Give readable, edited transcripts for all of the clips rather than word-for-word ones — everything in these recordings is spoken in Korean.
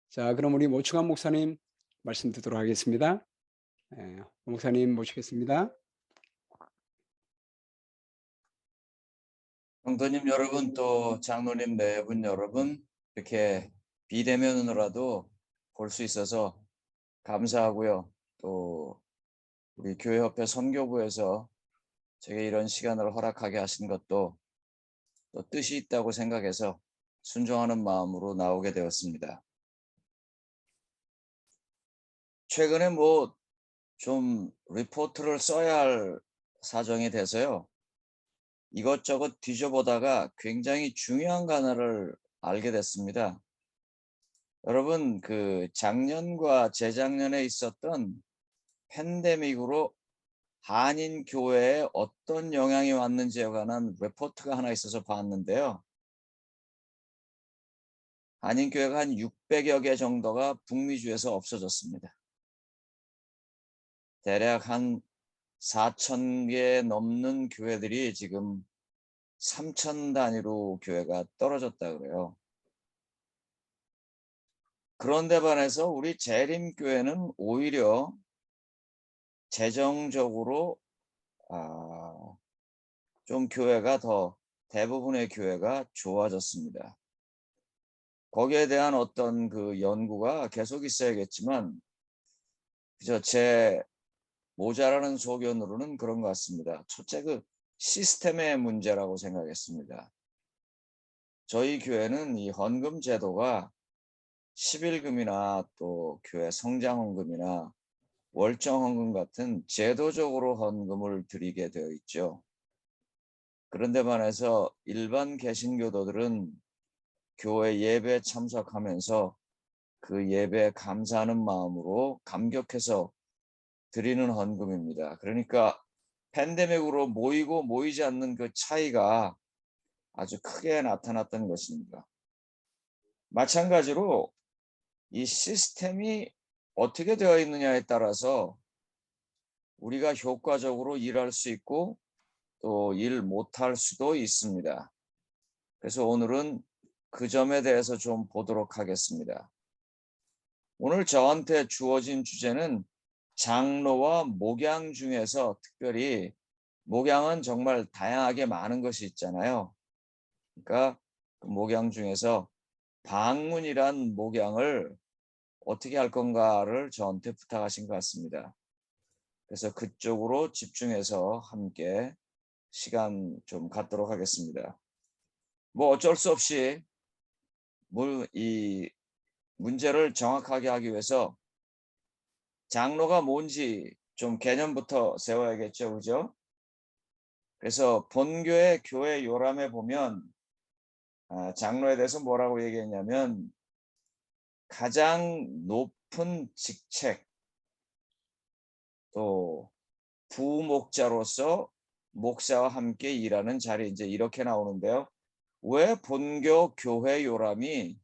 자, 그럼 우리 모충한 목사님 말씀 듣도록 하겠습니다. 예, 목사님 모시겠습니다. 성도님 여러분, 또 장로님 네 분 여러분, 이렇게 비대면으로라도 볼 수 있어서 감사하고요. 또 우리 교회협회 선교부에서 제게 이런 시간을 허락하게 하신 것도 또 뜻이 있다고 생각해서 순종하는 마음으로 나오게 되었습니다. 최근에 좀 리포트를 써야 할 사정이 돼서요. 이것저것 뒤져보다가 굉장히 중요한 거 하나를 알게 됐습니다. 여러분, 작년과 재작년에 있었던 팬데믹으로 한인 교회에 어떤 영향이 왔는지에 관한 리포트가 하나 있어서 봤는데요. 한인 교회가 한 600여 개 정도가 북미주에서 없어졌습니다. 대략 한 4,000개 넘는 교회들이 지금 3,000 단위로 교회가 떨어졌다 그래요. 그런데 반해서 우리 재림교회는 오히려 재정적으로 좀 대부분의 교회가 좋아졌습니다. 거기에 대한 어떤 그 연구가 계속 있어야겠지만, 그저 제 모자라는 소견으로는 그런 것 같습니다. 첫째, 시스템의 문제라고 생각했습니다. 저희 교회는 이 헌금 제도가 11금이나 또 교회 성장헌금이나 월정헌금 같은 제도적으로 헌금을 드리게 되어 있죠. 그런데 반해서 일반 개신교도들은 교회 예배에 참석하면서 그 예배에 감사하는 마음으로 감격해서 드리는 헌금입니다. 그러니까 팬데믹으로 모이고 모이지 않는 그 차이가 아주 크게 나타났던 것입니다. 마찬가지로 이 시스템이 어떻게 되어 있느냐에 따라서 우리가 효과적으로 일할 수 있고 또 일 못할 수도 있습니다. 그래서 오늘은 그 점에 대해서 좀 보도록 하겠습니다. 오늘 저한테 주어진 주제는 장로와 목양 중에서 특별히 목양은 정말 다양하게 많은 것이 있잖아요. 그러니까 그 목양 중에서 방문이란 목양을 어떻게 할 건가를 저한테 부탁하신 것 같습니다. 그래서 그쪽으로 집중해서 함께 시간 좀 갖도록 하겠습니다. 어쩔 수 없이 이 문제를 정확하게 하기 위해서 장로가 뭔지 좀 개념부터 세워야겠죠, 그죠? 그래서 본교의 교회 요람에 보면 장로에 대해서 뭐라고 얘기했냐면 가장 높은 직책, 또 부목자로서 목사와 함께 일하는 자리, 이제 이렇게 나오는데요. 왜 본교 교회 요람이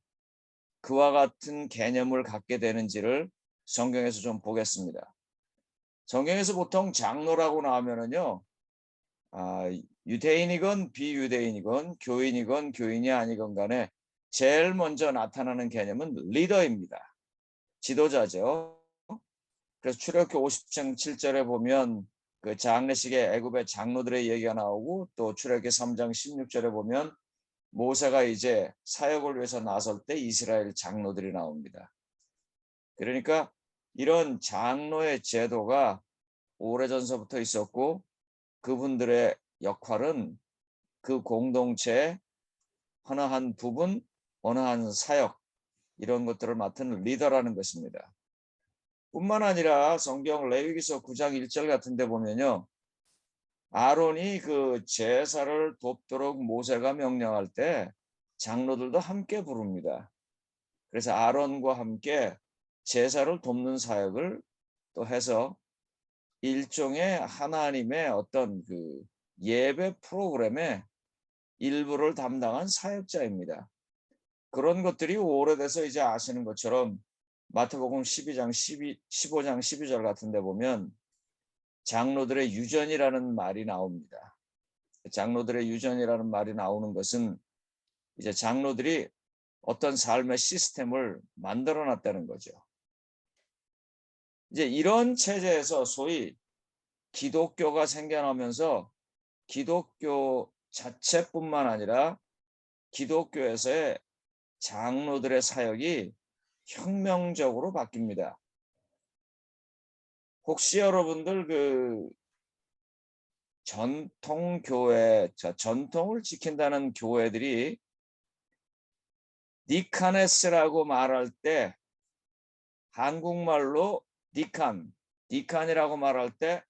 그와 같은 개념을 갖게 되는지를 성경에서 좀 보겠습니다. 성경에서 보통 장로라고 나오면은요, 유대인이건 비유대인이건 교인이건 교인이 아니건 간에 제일 먼저 나타나는 개념은 리더입니다. 지도자죠. 그래서 출애굽기 50장 7절에 보면 그 장례식에 애굽의 장로들의 얘기가 나오고, 또 출애굽기 3장 16절에 보면 모세가 이제 사역을 위해서 나설 때 이스라엘 장로들이 나옵니다. 그러니까 이런 장로의 제도가 오래전서부터 있었고, 그분들의 역할은 그 공동체의 어느 한 부분, 어느 한 사역, 이런 것들을 맡은 리더라는 것입니다. 뿐만 아니라 성경 레위기서 9장 1절 같은 데 보면요, 아론이 그 제사를 돕도록 모세가 명령할 때 장로들도 함께 부릅니다. 그래서 아론과 함께 제사를 돕는 사역을 또 해서 일종의 하나님의 어떤 그 예배 프로그램의 일부를 담당한 사역자입니다. 그런 것들이 오래돼서 이제 아시는 것처럼 마태복음 12장 15장 12절 같은 데 보면 장로들의 유전이라는 말이 나옵니다. 장로들의 유전이라는 말이 나오는 것은 이제 장로들이 어떤 삶의 시스템을 만들어 놨다는 거죠. 이제 이런 체제에서 소위 기독교가 생겨나면서 기독교 자체뿐만 아니라 기독교에서의 장로들의 사역이 혁명적으로 바뀝니다. 혹시 여러분들 그 전통을 지킨다는 교회들이 니카네스라고 말할 때 한국말로 니칸이라고 말할 때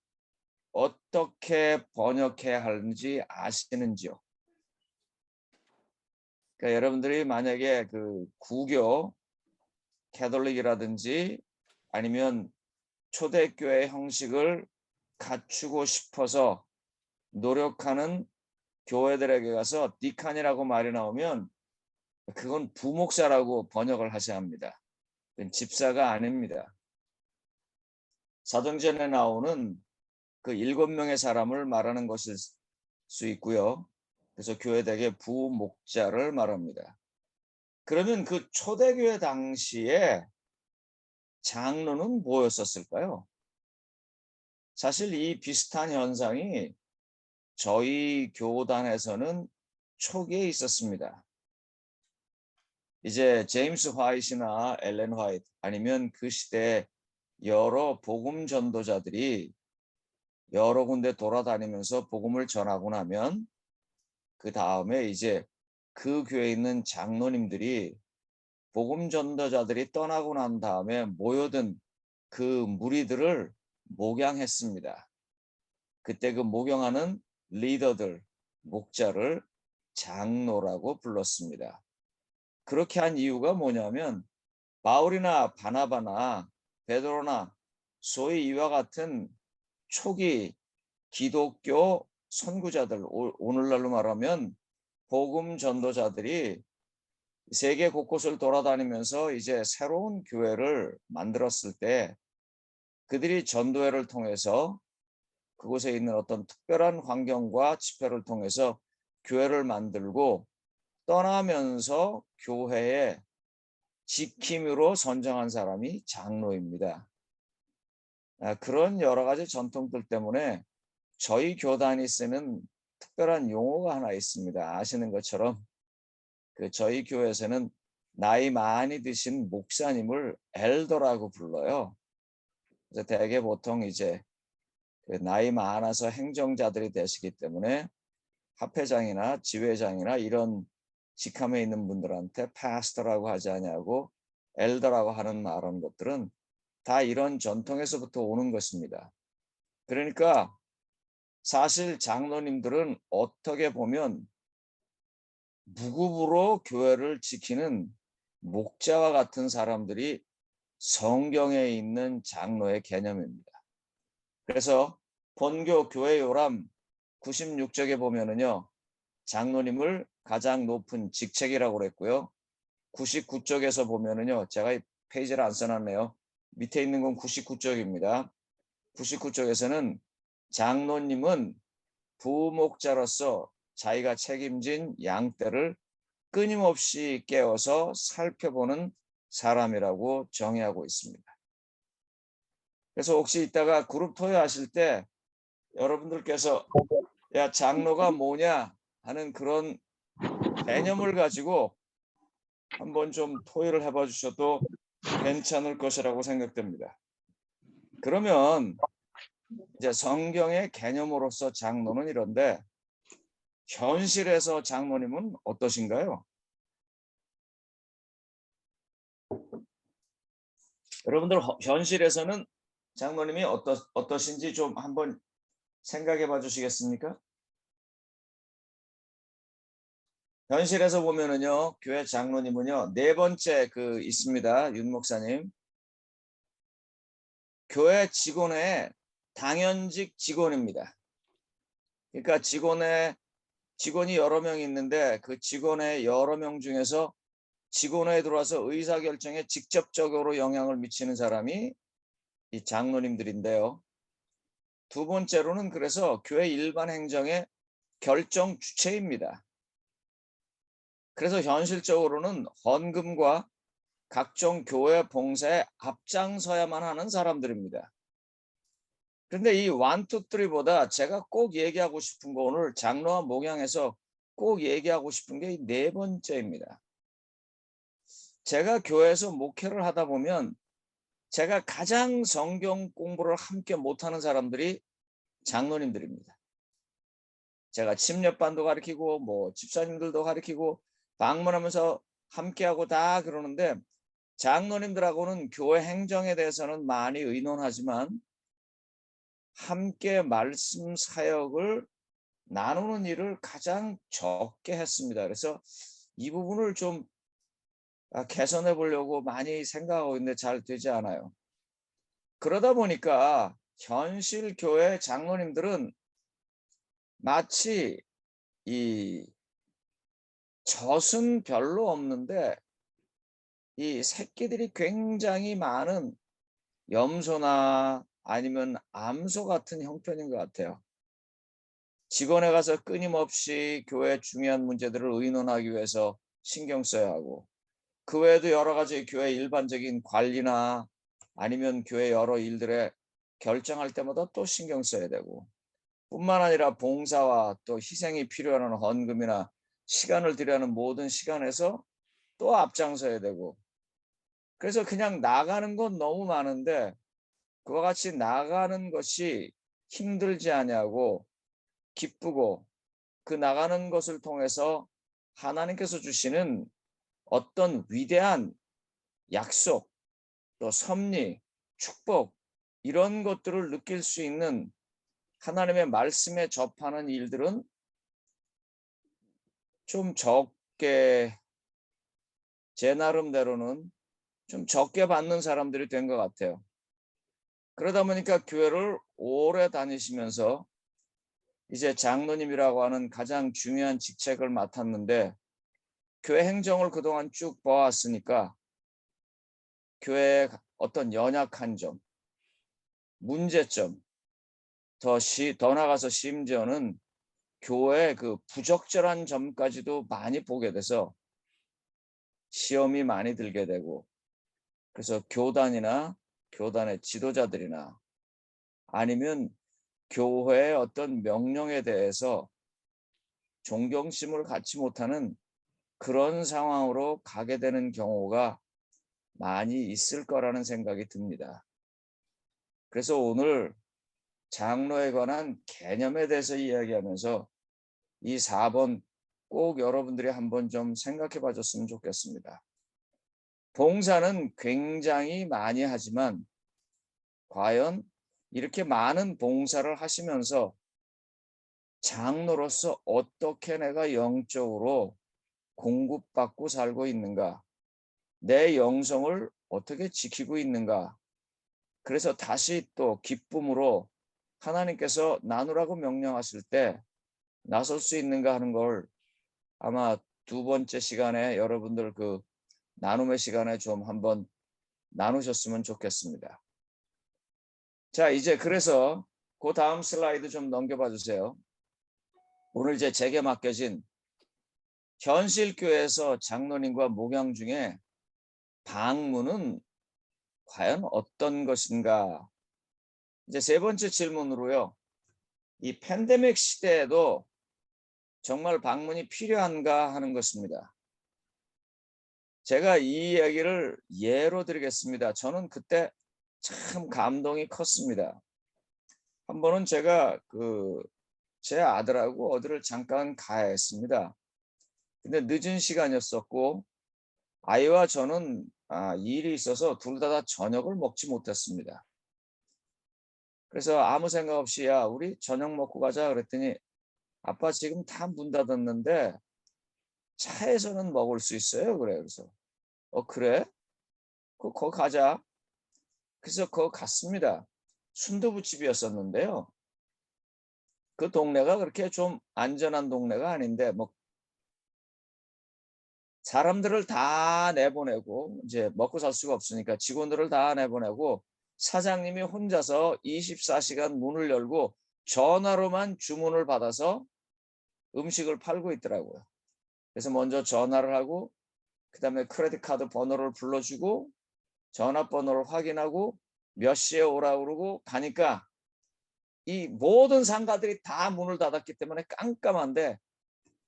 어떻게 번역해야 하는지 아시는지요? 그러니까 여러분들이 만약에 그 구교 캐톨릭이라든지 아니면 초대교회 형식을 갖추고 싶어서 노력하는 교회들에게 가서 니칸이라고 말이 나오면 그건 부목사라고 번역을 하셔야 합니다. 그건 집사가 아닙니다. 사도행전에 나오는 그 7명의 사람을 말하는 것일 수 있고요. 그래서 교회들에게 부목자를 말합니다. 그러면 그 초대교회 당시에 장로는 뭐였었을까요? 사실 이 비슷한 현상이 저희 교단에서는 초기에 있었습니다. 이제 제임스 화이트나 엘렌 화이트 아니면 그 시대 여러 복음 전도자들이 여러 군데 돌아다니면서 복음을 전하고 나면 그 다음에 이제 그 교회에 있는 장로님들이 복음 전도자들이 떠나고 난 다음에 모여든 그 무리들을 목양했습니다. 그때 그 목양하는 리더들, 목자를 장로라고 불렀습니다. 그렇게 한 이유가 뭐냐면 바울이나 바나바나 베드로나 소위 이와 같은 초기 기독교 선구자들, 오늘날로 말하면 복음 전도자들이 세계 곳곳을 돌아다니면서 이제 새로운 교회를 만들었을 때 그들이 전도회를 통해서 그곳에 있는 어떤 특별한 환경과 집회를 통해서 교회를 만들고 떠나면서 교회의 지킴으로 선정한 사람이 장로입니다. 그런 여러 가지 전통들 때문에 저희 교단이 쓰는 특별한 용어가 하나 있습니다. 아시는 것처럼 그 저희 교회에서는 나이 많이 드신 목사님을 엘더라고 불러요. 그래서 대개 보통 이제 그 나이 많아서 행정자들이 되시기 때문에 합회장이나 지회장이나 이런 직함에 있는 분들한테 파스터라고 하지 않냐고 엘더라고 하는 말하는 것들은 다 이런 전통에서부터 오는 것입니다. 그러니까 사실 장로님들은 어떻게 보면 무급으로 교회를 지키는 목자와 같은 사람들이 성경에 있는 장로의 개념입니다. 그래서 본교 교회 요람 96쪽에 보면은요, 장로님을 가장 높은 직책이라고 그랬고요. 99쪽에서 보면은요, 제가 이 페이지를 안 써놨네요. 밑에 있는 건 99쪽입니다. 99쪽에서는 장로님은 부목자로서 자기가 책임진 양떼를 끊임없이 깨워서 살펴보는 사람이라고 정의하고 있습니다. 그래서 혹시 이따가 그룹 토요하실 때 여러분들께서 야 장로가 뭐냐 하는 그런 개념을 가지고 한번 좀 토의를 해봐 주셔도 괜찮을 것이라고 생각됩니다. 그러면 이제 성경의 개념으로서 장로는 이런데 현실에서 장로님은 어떠신가요? 여러분들 현실에서는 장로님이 어떠신지 좀 한번 생각해 봐 주시겠습니까? 현실에서 보면은요, 교회 장로님은요, 네 번째 그 있습니다. 윤 목사님. 교회 직원의 당연직 직원입니다. 그러니까 직원이 여러 명 있는데 그 직원의 여러 명 중에서 직원회에 들어와서 의사결정에 직접적으로 영향을 미치는 사람이 이 장로님들인데요. 두 번째로는 그래서 교회 일반 행정의 결정 주체입니다. 그래서 현실적으로는 헌금과 각종 교회 봉사에 앞장서야만 하는 사람들입니다. 그런데 이 1, 2, 3보다 제가 꼭 얘기하고 싶은 거, 오늘 장로와 목양에서 꼭 얘기하고 싶은 게 이 네 번째입니다. 제가 교회에서 목회를 하다 보면 제가 가장 성경 공부를 함께 못하는 사람들이 장로님들입니다. 제가 침례반도 가르치고 뭐 집사님들도 가르치고 방문하면서 함께하고 다 그러는데, 장로님들하고는 교회 행정에 대해서는 많이 의논하지만 함께 말씀 사역을 나누는 일을 가장 적게 했습니다. 그래서 이 부분을 좀 개선해 보려고 많이 생각하고 있는데 잘 되지 않아요. 그러다 보니까 현실 교회 장로님들은 마치 이 젖은 별로 없는데 이 새끼들이 굉장히 많은 염소나 아니면 암소 같은 형편인 것 같아요. 직원에 가서 끊임없이 교회 중요한 문제들을 의논하기 위해서 신경 써야 하고, 그 외에도 여러 가지 교회 일반적인 관리나 아니면 교회 여러 일들에 결정할 때마다 또 신경 써야 되고, 뿐만 아니라 봉사와 또 희생이 필요한 헌금이나 시간을 들여야 하는 모든 시간에서 또 앞장서야 되고, 그래서 그냥 나가는 건 너무 많은데 그와 같이 나가는 것이 힘들지 아니하고 기쁘고, 그 나가는 것을 통해서 하나님께서 주시는 어떤 위대한 약속, 또 섭리, 축복, 이런 것들을 느낄 수 있는 하나님의 말씀에 접하는 일들은 좀 적게, 제 나름대로는 좀 적게 받는 사람들이 된 것 같아요. 그러다 보니까 교회를 오래 다니시면서 이제 장로님이라고 하는 가장 중요한 직책을 맡았는데, 교회 행정을 그동안 쭉 봐왔으니까 교회의 어떤 연약한 점, 문제점, 더 나아가서 심지어는 교회의 그 부적절한 점까지도 많이 보게 돼서 시험이 많이 들게 되고, 그래서 교단이나 교단의 지도자들이나 아니면 교회의 어떤 명령에 대해서 존경심을 갖지 못하는 그런 상황으로 가게 되는 경우가 많이 있을 거라는 생각이 듭니다. 그래서 오늘 장로에 관한 개념에 대해서 이야기하면서 이 4번 꼭 여러분들이 한번 좀 생각해 봐줬으면 좋겠습니다. 봉사는 굉장히 많이 하지만 과연 이렇게 많은 봉사를 하시면서 장로로서 어떻게 내가 영적으로 공급받고 살고 있는가, 내 영성을 어떻게 지키고 있는가, 그래서 다시 또 기쁨으로 하나님께서 나누라고 명령하실 때 나설 수 있는가 하는 걸 아마 2번째 시간에 여러분들 그 나눔의 시간에 좀 한번 나누셨으면 좋겠습니다. 자, 이제 그래서 그 다음 슬라이드 좀 넘겨봐 주세요. 오늘 이제 제게 맡겨진 현실교회에서 장로님과 목양 중에 방문은 과연 어떤 것인가? 이제 3번째 질문으로요. 이 팬데믹 시대에도 정말 방문이 필요한가 하는 것입니다. 제가 이 이야기를 예로 드리겠습니다. 저는 그때 참 감동이 컸습니다. 한 번은 제가 제 아들하고 어디를 잠깐 가야 했습니다. 근데 늦은 시간이었었고 아이와 저는 일이 있어서 둘 다 저녁을 먹지 못했습니다. 그래서 아무 생각 없이 야 우리 저녁 먹고 가자 그랬더니 아빠 지금 다 문 닫았는데 차에서는 먹을 수 있어요. 그래. 그래서 그래? 거기 가자. 그래서 거기 갔습니다. 순두부집이었었는데요. 그 동네가 그렇게 좀 안전한 동네가 아닌데 뭐 사람들을 다 내보내고 이제 먹고 살 수가 없으니까 직원들을 다 내보내고 사장님이 혼자서 24시간 문을 열고 전화로만 주문을 받아서 음식을 팔고 있더라고요. 그래서 먼저 전화를 하고 그 다음에 크레딧 카드 번호를 불러주고 전화번호를 확인하고 몇 시에 오라고 그러고 가니까 이 모든 상가들이 다 문을 닫았기 때문에 깜깜한데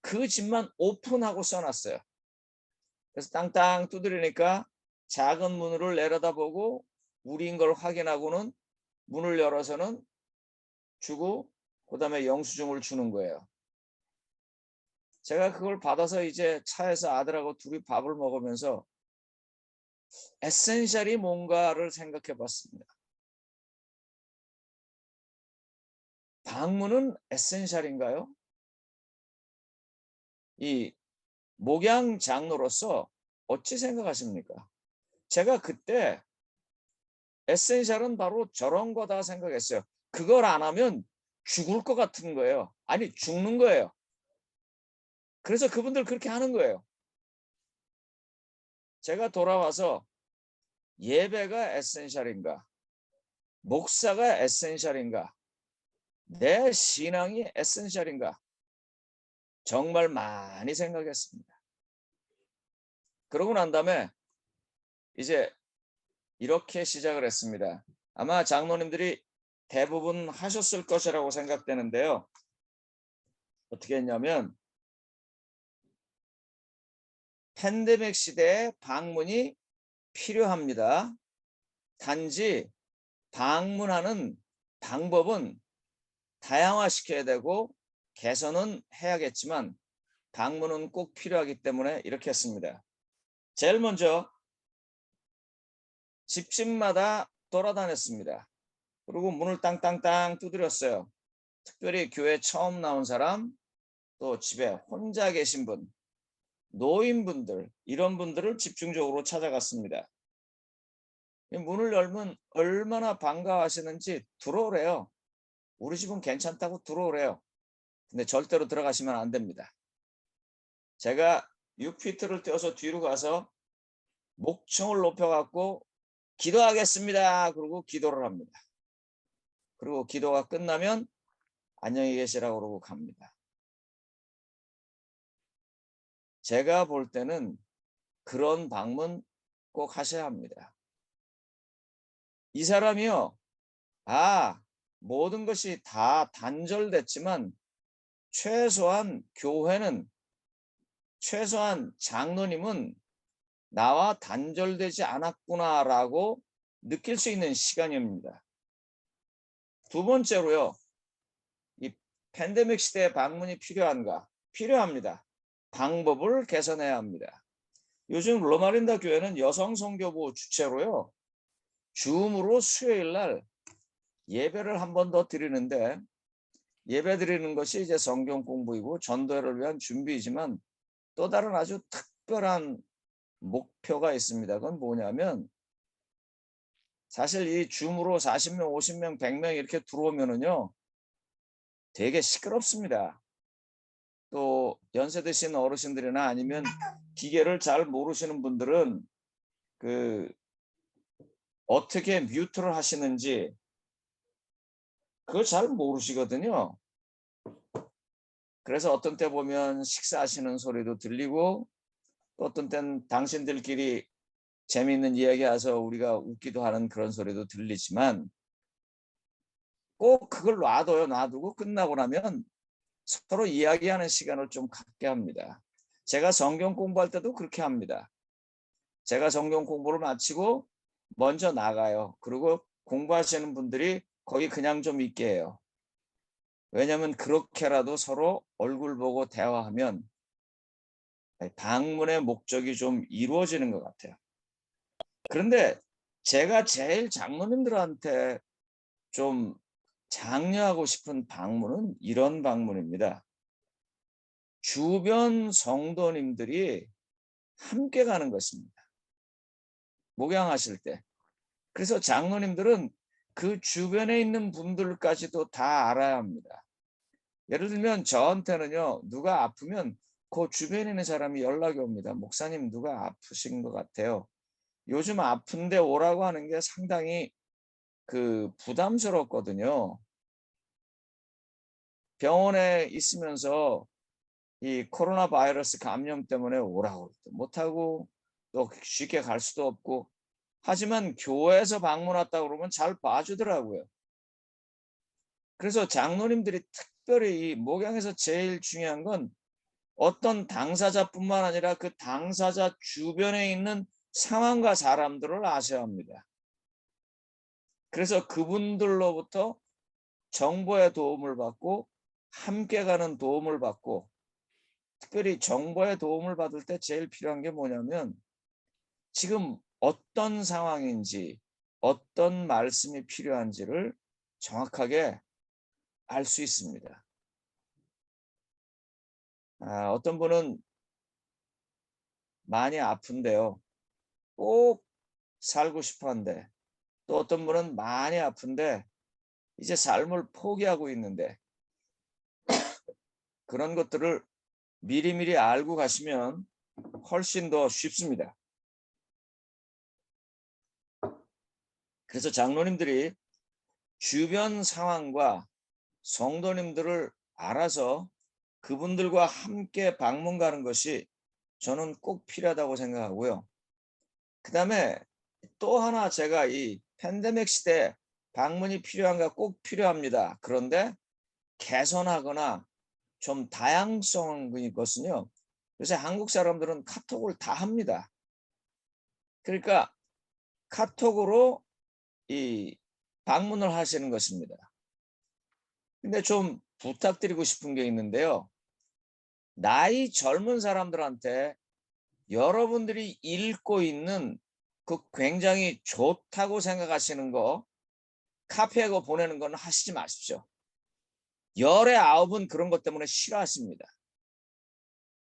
그 집만 오픈하고 써놨어요. 그래서 땅땅 두드리니까 작은 문을 내려다보고 우리인 걸 확인하고는 문을 열어서는 주고 그다음에 영수증을 주는 거예요. 제가 그걸 받아서 이제 차에서 아들하고 둘이 밥을 먹으면서 에센셜이 뭔가를 생각해 봤습니다. 방문은 에센셜인가요? 이 목양 장로로서 어찌 생각하십니까? 제가 그때 에센셜은 바로 저런 거다 생각했어요. 그걸 안 하면 죽을 것 같은 거예요. 아니 죽는 거예요. 그래서 그분들 그렇게 하는 거예요. 제가 돌아와서 예배가 에센셜인가? 목사가 에센셜인가? 내 신앙이 에센셜인가? 정말 많이 생각했습니다. 그러고 난 다음에 이제 이렇게 시작을 했습니다. 아마 장로님들이 대부분 하셨을 것이라고 생각되는데요. 어떻게 했냐면 팬데믹 시대에 방문이 필요합니다. 단지 방문하는 방법은 다양화시켜야 되고 개선은 해야겠지만 방문은 꼭 필요하기 때문에 이렇게 했습니다. 제일 먼저 집집마다 돌아다녔습니다. 그리고 문을 땅땅땅 두드렸어요. 특별히 교회 처음 나온 사람, 또 집에 혼자 계신 분, 노인분들 이런 분들을 집중적으로 찾아갔습니다. 문을 열면 얼마나 반가워하시는지 들어오래요. 우리 집은 괜찮다고 들어오래요. 근데 절대로 들어가시면 안 됩니다. 제가 6피트를 떼어서 뒤로 가서 목청을 높여갖고 기도하겠습니다. 그러고 기도를 합니다. 그리고 기도가 끝나면 안녕히 계시라고 그러고 갑니다. 제가 볼 때는 그런 방문 꼭 하셔야 합니다. 이 사람이요. 모든 것이 다 단절됐지만 최소한 교회는 최소한 장로님은 나와 단절되지 않았구나라고 느낄 수 있는 시간입니다. 두 번째로요. 이 팬데믹 시대에 방문이 필요한가? 필요합니다. 방법을 개선해야 합니다. 요즘 로마린다 교회는 여성 선교부 주최로요. 줌으로 수요일 날 예배를 한 번 더 드리는데 예배 드리는 것이 이제 성경 공부이고 전도회를 위한 준비이지만 또 다른 아주 특별한 목표가 있습니다. 그건 뭐냐면 사실 이 줌으로 40명, 50명, 100명 이렇게 들어오면은요. 되게 시끄럽습니다. 또 연세 드신 어르신들이나 아니면 기계를 잘 모르시는 분들은 그 어떻게 뮤트를 하시는지 그걸 잘 모르시거든요. 그래서 어떤 때 보면 식사하시는 소리도 들리고 또 어떤 때는 당신들끼리 재미있는 이야기해서 우리가 웃기도 하는 그런 소리도 들리지만 꼭 그걸 놔두고 끝나고 나면 서로 이야기하는 시간을 좀 갖게 합니다. 제가 성경 공부할 때도 그렇게 합니다. 제가 성경 공부를 마치고 먼저 나가요. 그리고 공부하시는 분들이 거기 그냥 좀 있게 해요. 왜냐하면 그렇게라도 서로 얼굴 보고 대화하면 방문의 목적이 좀 이루어지는 것 같아요. 그런데 제가 제일 장로님들한테 좀 장려하고 싶은 방문은 이런 방문입니다. 주변 성도님들이 함께 가는 것입니다. 목양하실 때. 그래서 장로님들은 그 주변에 있는 분들까지도 다 알아야 합니다. 예를 들면 저한테는요. 누가 아프면 그 주변에 있는 사람이 연락이 옵니다. 목사님 누가 아프신 것 같아요. 요즘 아픈데 오라고 하는 게 상당히 부담스럽거든요. 병원에 있으면서 이 코로나 바이러스 감염 때문에 오라고 못하고 또 쉽게 갈 수도 없고, 하지만 교회에서 방문 왔다 그러면 잘 봐주더라고요. 그래서 장로님들이 특별히 이 목양에서 제일 중요한 건 어떤 당사자뿐만 아니라 그 당사자 주변에 있는 상황과 사람들을 아셔야 합니다. 그래서 그분들로부터 정보의 도움을 받고 함께 가는 도움을 받고, 특별히 정보의 도움을 받을 때 제일 필요한 게 뭐냐면 지금 어떤 상황인지 어떤 말씀이 필요한지를 정확하게 알 수 있습니다. 어떤 분은 많이 아픈데요, 꼭 살고 싶어 한데, 또 어떤 분은 많이 아픈데 이제 삶을 포기하고 있는데, 그런 것들을 미리미리 알고 가시면 훨씬 더 쉽습니다. 그래서 장로님들이 주변 상황과 성도님들을 알아서 그분들과 함께 방문 가는 것이 저는 꼭 필요하다고 생각하고요. 그 다음에 또 하나, 제가 이 팬데믹 시대에 방문이 필요한가? 꼭 필요합니다. 그런데 개선하거나 좀 다양성이 있거든요. 요새 한국 사람들은 카톡을 다 합니다. 그러니까 카톡으로 이 방문을 하시는 것입니다. 근데 좀 부탁드리고 싶은 게 있는데요. 나이 젊은 사람들한테 여러분들이 읽고 있는 그 굉장히 좋다고 생각하시는 거 카피하고 보내는 건 하시지 마십시오. 열의 9은 그런 것 때문에 싫어하십니다.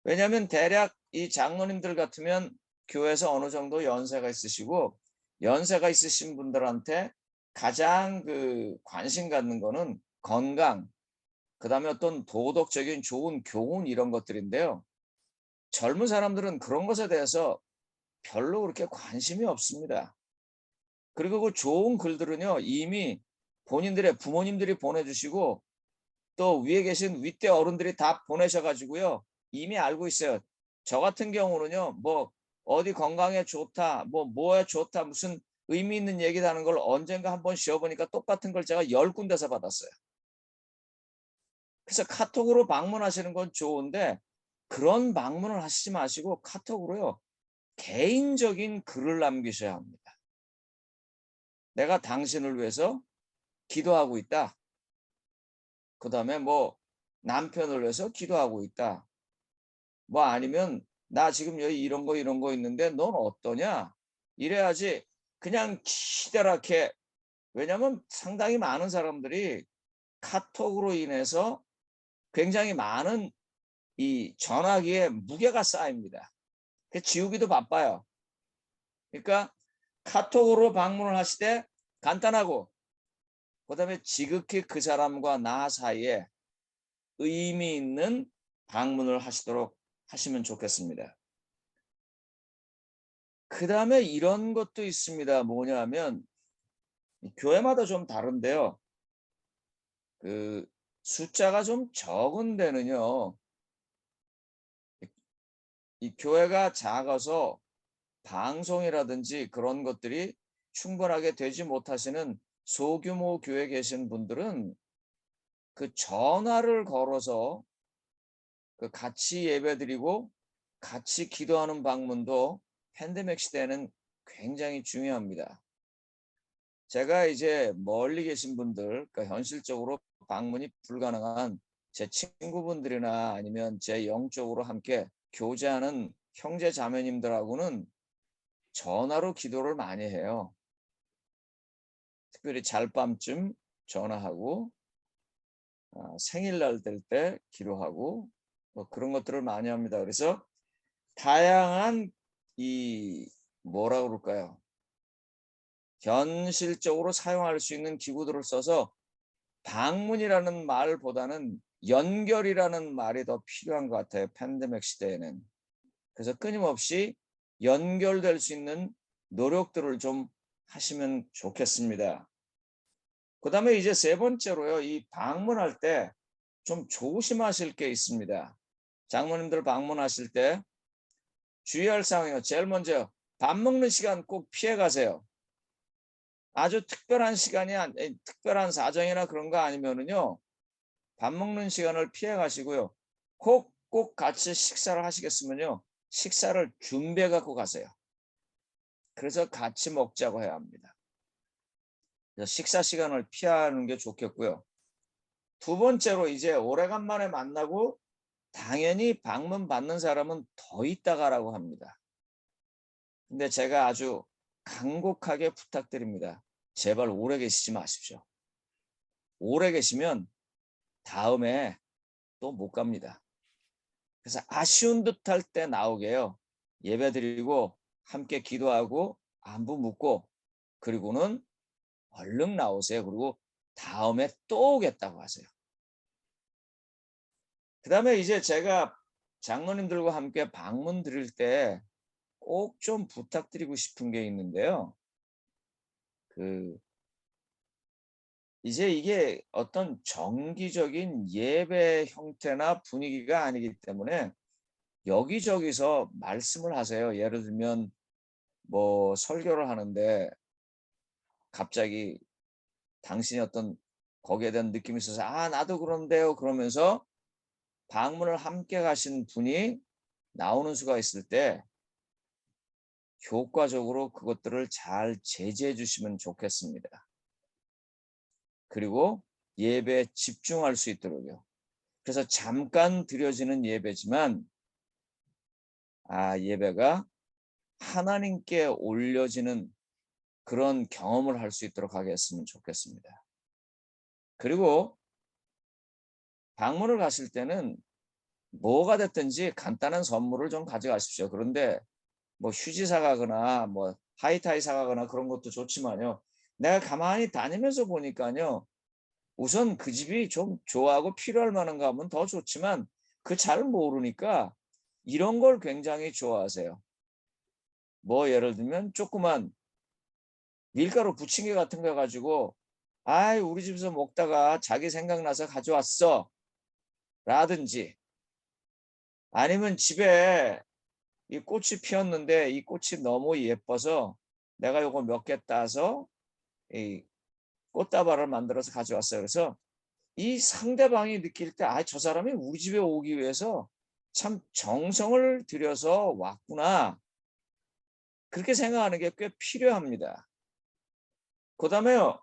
왜냐하면 대략 이 장로님들 같으면 교회에서 어느 정도 연세가 있으시고, 연세가 있으신 분들한테 가장 관심 갖는 거는 건강, 그 다음에 어떤 도덕적인 좋은 교훈, 이런 것들인데요. 젊은 사람들은 그런 것에 대해서 별로 그렇게 관심이 없습니다. 그리고 그 좋은 글들은요, 이미 본인들의 부모님들이 보내주시고 또 위에 계신 윗대 어른들이 다 보내셔가지고요, 이미 알고 있어요. 저 같은 경우는요, 뭐 어디 건강에 좋다, 뭐에 좋다, 무슨 의미 있는 얘기라는 걸 언젠가 한번 쉬어보니까 똑같은 걸 제가 10군데서 받았어요. 그래서 카톡으로 방문하시는 건 좋은데 그런 방문을 하시지 마시고 카톡으로요, 개인적인 글을 남기셔야 합니다. 내가 당신을 위해서 기도하고 있다. 그 다음에 뭐 남편을 위해서 기도하고 있다. 뭐 아니면 나 지금 여기 이런 거 있는데 넌 어떠냐? 이래야지 그냥 기다랗게. 왜냐하면 상당히 많은 사람들이 카톡으로 인해서 굉장히 많은 이 전화기에 무게가 쌓입니다. 지우기도 바빠요. 그러니까 카톡으로 방문을 하실 때 간단하고, 그 다음에 지극히 그 사람과 나 사이에 의미 있는 방문을 하시도록 하시면 좋겠습니다. 그 다음에 이런 것도 있습니다. 뭐냐면 교회마다 좀 다른데요. 그 숫자가 좀 적은 데는요, 이 교회가 작아서 방송이라든지 그런 것들이 충분하게 되지 못하시는 소규모 교회 계신 분들은 그 전화를 걸어서 같이 예배드리고 같이 기도하는 방문도 팬데믹 시대에는 굉장히 중요합니다. 제가 이제 멀리 계신 분들, 그러니까 현실적으로 방문이 불가능한 제 친구분들이나 아니면 제 영적으로 함께 교제하는 형제 자매님들하고는 전화로 기도를 많이 해요. 특별히 잘밤쯤 전화하고 생일날 될 때 기도하고 뭐 그런 것들을 많이 합니다. 그래서 다양한 이 뭐라 그럴까요? 현실적으로 사용할 수 있는 기구들을 써서 방문이라는 말보다는 연결이라는 말이 더 필요한 것 같아요. 팬데믹 시대에는. 그래서 끊임없이 연결될 수 있는 노력들을 좀 하시면 좋겠습니다. 그 다음에 이제 세 번째로요, 이 방문할 때 좀 조심하실 게 있습니다. 장모님들 방문하실 때 주의할 사항이요. 제일 먼저 밥 먹는 시간 꼭 피해 가세요. 아주 특별한 시간이 특별한 사정이나 그런 거 아니면은요. 밥 먹는 시간을 피해 가시고요. 꼭 같이 식사를 하시겠으면요. 식사를 준비해 갖고 가세요. 그래서 같이 먹자고 해야 합니다. 그래서 식사 시간을 피하는 게 좋겠고요. 두 번째로 이제 오래간만에 만나고 당연히 방문 받는 사람은 더 있다 가라고 합니다. 근데 제가 아주 간곡하게 부탁드립니다. 제발 오래 계시지 마십시오. 오래 계시면 다음에 또 못 갑니다. 그래서 아쉬운 듯할 때 나오게요. 예배 드리고 함께 기도하고 안부 묻고 그리고는 얼른 나오세요. 그리고 다음에 또 오겠다고 하세요. 그 다음에 이제 제가 장로님들과 함께 방문 드릴 때 꼭 좀 부탁드리고 싶은 게 있는데요. 이제 이게 어떤 정기적인 예배 형태나 분위기가 아니기 때문에 여기저기서 말씀을 하세요. 예를 들면 뭐 설교를 하는데 갑자기 당신이 어떤 거기에 대한 느낌이 있어서 나도 그런데요 그러면서 방문을 함께 가신 분이 나오는 수가 있을 때 효과적으로 그것들을 잘 제지해 주시면 좋겠습니다. 그리고 예배에 집중할 수 있도록요. 그래서 잠깐 드려지는 예배지만 예배가 하나님께 올려지는 그런 경험을 할 수 있도록 하겠으면 좋겠습니다. 그리고 방문을 가실 때는 뭐가 됐든지 간단한 선물을 좀 가져가십시오. 그런데 뭐 휴지 사가거나 뭐 하이타이 사가거나 그런 것도 좋지만요. 내가 가만히 다니면서 보니까요. 우선 그 집이 좀 좋아하고 필요할 만한가 하면 더 좋지만 그 잘 모르니까 이런 걸 굉장히 좋아하세요. 뭐 예를 들면 조그만 밀가루 부침개 같은 거 가지고 우리 집에서 먹다가 자기 생각나서 가져왔어 라든지 아니면 집에 이 꽃이 피었는데 이 꽃이 너무 예뻐서 내가 요거 몇 개 따서 이 꽃다발을 만들어서 가져왔어요. 그래서 이 상대방이 느낄 때 저 사람이 우리 집에 오기 위해서 참 정성을 들여서 왔구나. 그렇게 생각하는 게 꽤 필요합니다. 그다음에요.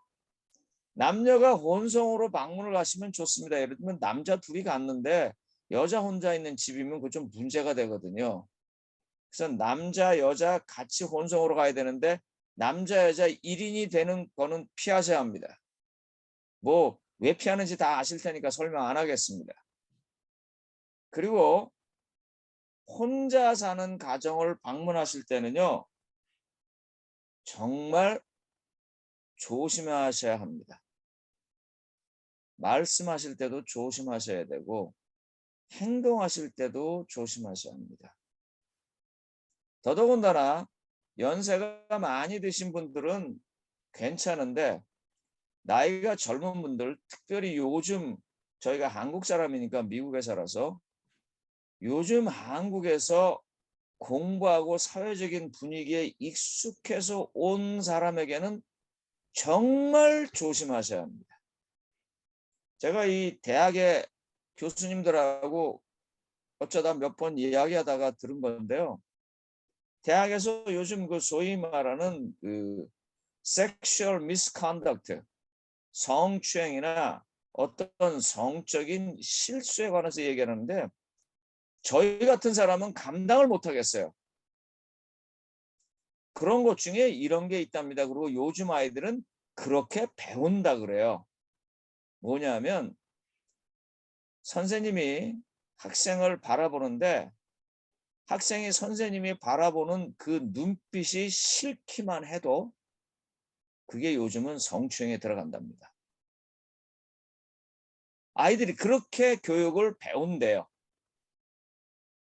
남녀가 혼성으로 방문을 가시면 좋습니다. 예를 들면 남자 둘이 갔는데 여자 혼자 있는 집이면 그거 좀 문제가 되거든요. 그래서 남자 여자 같이 혼성으로 가야 되는데 남자 여자 1인이 되는 거는 피하셔야 합니다. 뭐 왜 피하는지 다 아실 테니까 설명 안 하겠습니다. 그리고 혼자 사는 가정을 방문하실 때는요. 정말 조심하셔야 합니다. 말씀하실 때도 조심하셔야 되고 행동하실 때도 조심하셔야 합니다. 더더군다나 연세가 많이 드신 분들은 괜찮은데 나이가 젊은 분들 특별히 요즘 저희가 한국 사람이니까 미국에 살아서 요즘 한국에서 공부하고 사회적인 분위기에 익숙해서 온 사람에게는 정말 조심하셔야 합니다. 제가 이 대학의 교수님들하고 어쩌다 몇 번 이야기하다가 들은 건데요. 대학에서 요즘 그 소위 말하는 그 sexual misconduct, 성추행이나 어떤 성적인 실수에 관해서 얘기하는데 저희 같은 사람은 감당을 못 하겠어요. 그런 것 중에 이런 게 있답니다. 그리고 요즘 아이들은 그렇게 배운다 그래요. 뭐냐면 선생님이 학생을 바라보는데 학생이 선생님이 바라보는 그 눈빛이 싫기만 해도 그게 요즘은 성추행에 들어간답니다. 아이들이 그렇게 교육을 배운대요.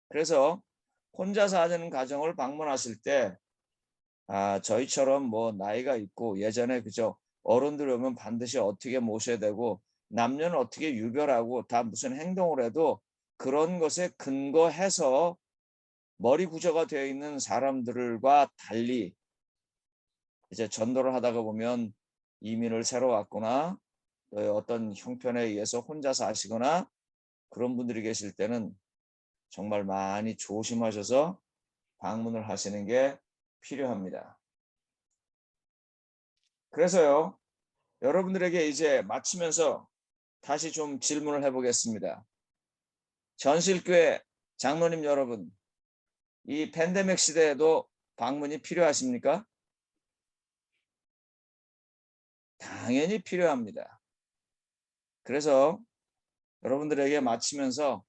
그래서 혼자 사는 가정을 방문하실 때 저희처럼 뭐 나이가 있고 예전에 그저 어른들 오면 반드시 어떻게 모셔야 되고 남녀는 어떻게 유별하고 다 무슨 행동을 해도 그런 것에 근거해서 머리 구조가 되어 있는 사람들과 달리 이제 전도를 하다가 보면 이민을 새로 왔거나 또 어떤 형편에 의해서 혼자 사시거나 그런 분들이 계실 때는 정말 많이 조심하셔서 방문을 하시는 게 필요합니다. 그래서요, 여러분들에게 이제 마치면서 다시 좀 질문을 해보겠습니다. 전실교회 장로님 여러분, 이 팬데믹 시대에도 방문이 필요하십니까? 당연히 필요합니다. 그래서 여러분들에게 마치면서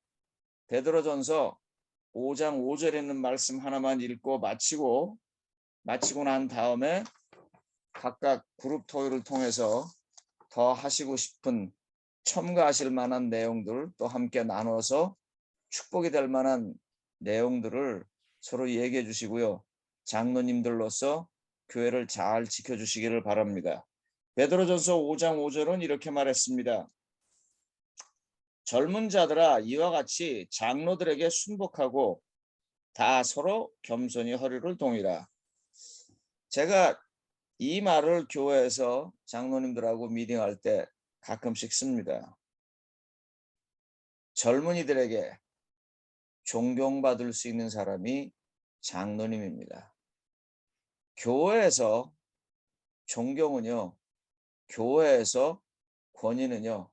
베드로전서 5장 5절에 있는 말씀 하나만 읽고 마치고 난 다음에 각각 그룹 토요를 통해서 더 하시고 싶은 첨가하실 만한 내용들 또 함께 나눠서 축복이 될 만한 내용들을 서로 얘기해 주시고요. 장로님들로서 교회를 잘 지켜주시기를 바랍니다. 베드로전서 5장 5절은 이렇게 말했습니다. 젊은 자들아 이와 같이 장로들에게 순복하고 다 서로 겸손히 허리를 동이라. 제가 이 말을 교회에서 장로님들하고 미팅할 때 가끔씩 씁니다. 젊은이들에게 존경받을 수 있는 사람이 장로님입니다. 교회에서 존경은요, 교회에서 권위는요,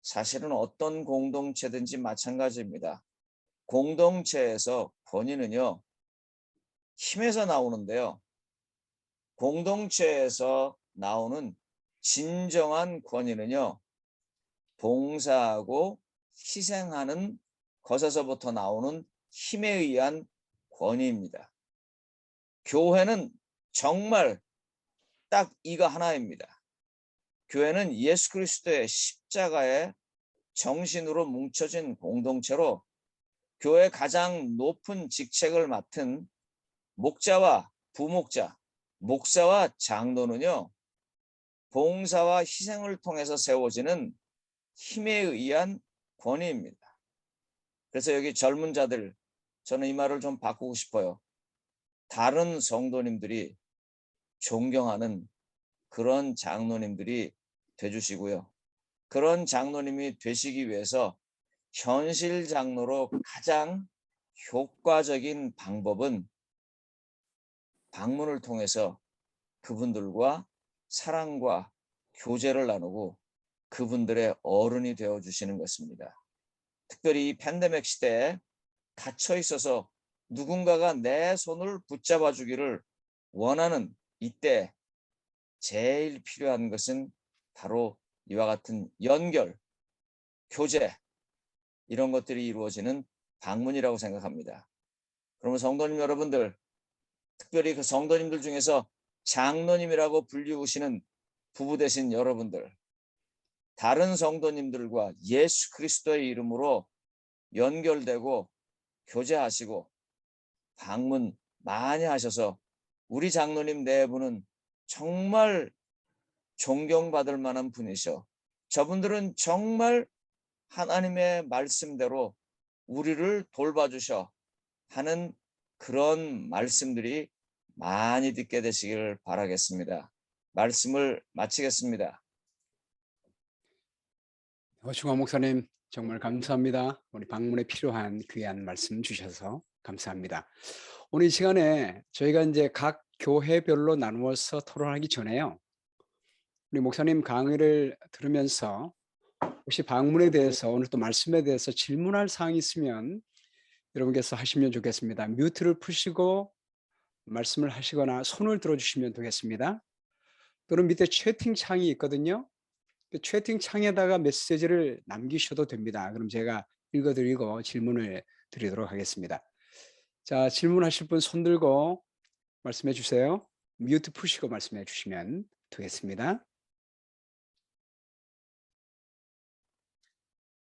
사실은 어떤 공동체든지 마찬가지입니다. 공동체에서 권위는요, 힘에서 나오는데요. 공동체에서 나오는 진정한 권위는요, 봉사하고 희생하는 것에서부터 나오는 힘에 의한 권위입니다. 교회는 정말 딱 이거 하나입니다. 교회는 예수 그리스도의 십자가의 정신으로 뭉쳐진 공동체로 교회의 가장 높은 직책을 맡은 목자와 부목자, 목사와 장로는요, 봉사와 희생을 통해서 세워지는 힘에 의한 권위입니다. 그래서 여기 젊은 자들, 저는 이 말을 좀 바꾸고 싶어요. 다른 성도님들이 존경하는 그런 장로님들이 되주시고요. 그런 장로님이 되시기 위해서 현실 장로로 가장 효과적인 방법은 방문을 통해서 그분들과 사랑과 교제를 나누고 그분들의 어른이 되어주시는 것입니다. 특별히 이 팬데믹 시대에 갇혀 있어서 누군가가 내 손을 붙잡아 주기를 원하는 이때 제일 필요한 것은 바로 이와 같은 연결, 교제, 이런 것들이 이루어지는 방문이라고 생각합니다. 그러면 성도님 여러분들, 특별히 그 성도님들 중에서 장로님이라고 불리우시는 부부 되신 여러분들, 다른 성도님들과 예수 그리스도의 이름으로 연결되고 교제하시고 방문 많이 하셔서 우리 장로님 네 분은 정말 존경받을 만한 분이셔. 저분들은 정말 하나님의 말씀대로 우리를 돌봐주셔 하는 그런 말씀들이 많이 듣게 되시길 바라겠습니다. 말씀을 마치겠습니다. 허충환 목사님 정말 감사합니다. 우리 방문에 필요한 귀한 말씀 주셔서 감사합니다. 오늘 이 시간에 저희가 이제 각 교회별로 나누어서 토론하기 전에요. 우리 목사님 강의를 들으면서 혹시 방문에 대해서 오늘 또 말씀에 대해서 질문할 사항이 있으면 여러분께서 하시면 좋겠습니다. 뮤트를 푸시고 말씀을 하시거나 손을 들어주시면 되겠습니다. 또는 밑에 채팅창이 있거든요. 그 채팅창에다가 메시지를 남기셔도 됩니다. 그럼 제가 읽어드리고 질문을 드리도록 하겠습니다. 자, 질문하실 분 손 들고 말씀해 주세요. 뮤트 푸시고 말씀해 주시면 되겠습니다.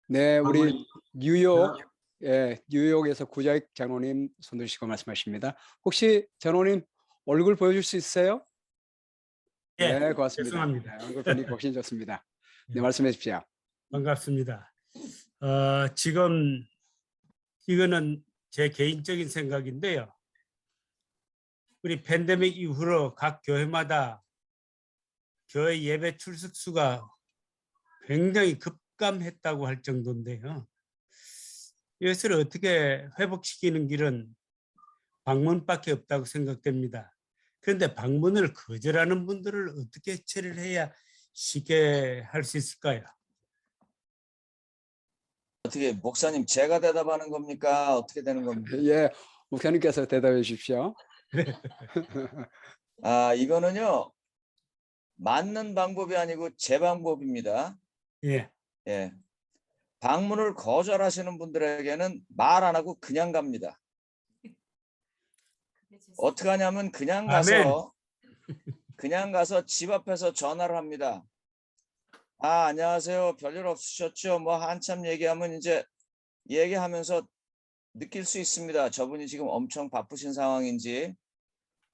네, 우리 뉴욕에서 구자익 장로님 손 드시고 말씀하십니다. 혹시 장로님 얼굴 보여줄 수 있어요? 예, 네, 고맙습니다. 죄송합니다. 네, 얼굴 보니까 훨씬 좋습니다. 네, 예. 말씀해 주십시오. 반갑습니다. 지금 이거는 제 개인적인 생각인데요. 우리 팬데믹 이후로 각 교회마다 교회 예배 출석 수가 굉장히 급감했다고 할 정도인데요. 이것을 어떻게 회복시키는 길은 방문밖에 없다고 생각됩니다. 그런데 방문을 거절하는 분들을 어떻게 처리를 해야 쉽게 할 수 있을까요? 어떻게 목사님 제가 대답하는 겁니까? 어떻게 되는 겁니까? 예, 목사님께서 대답해 주십시오. 이거는요. 맞는 방법이 아니고 제 방법입니다. 예, 예. 방문을 거절하시는 분들에게는 말 안 하고 그냥 갑니다. 어떻게 하냐면 아멘. 그냥 가서 집 앞에서 전화를 합니다. 안녕하세요. 별일 없으셨죠? 뭐 한참 얘기하면 이제 얘기하면서 느낄 수 있습니다. 저분이 지금 엄청 바쁘신 상황인지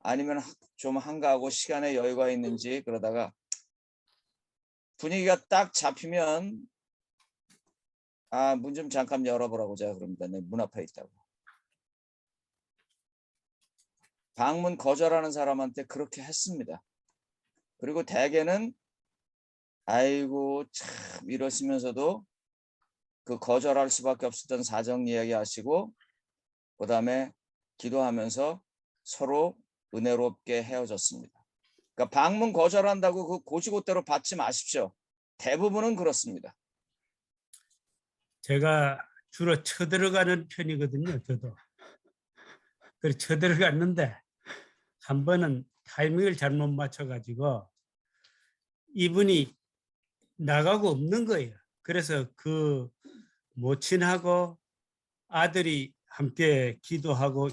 아니면 좀 한가하고 시간에 여유가 있는지. 그러다가 분위기가 딱 잡히면 문 좀 잠깐 열어보라고 제가 그럽니다. 내 문 앞에 있다고. 방문 거절하는 사람한테 그렇게 했습니다. 그리고 대개는 아이고 참 이러시면서도 그 거절할 수밖에 없었던 사정 이야기하시고 그다음에 기도하면서 서로 은혜롭게 헤어졌습니다. 그러니까 방문 거절한다고 그 고지고대로 받지 마십시오. 대부분은 그렇습니다. 제가 주로 쳐들어가는 편이거든요. 저도. 그래서 쳐들어갔는데 한 번은 타이밍을 잘못 맞춰가지고 이분이 나가고 없는 거예요. 그래서 그 모친하고 아들이 함께 기도하고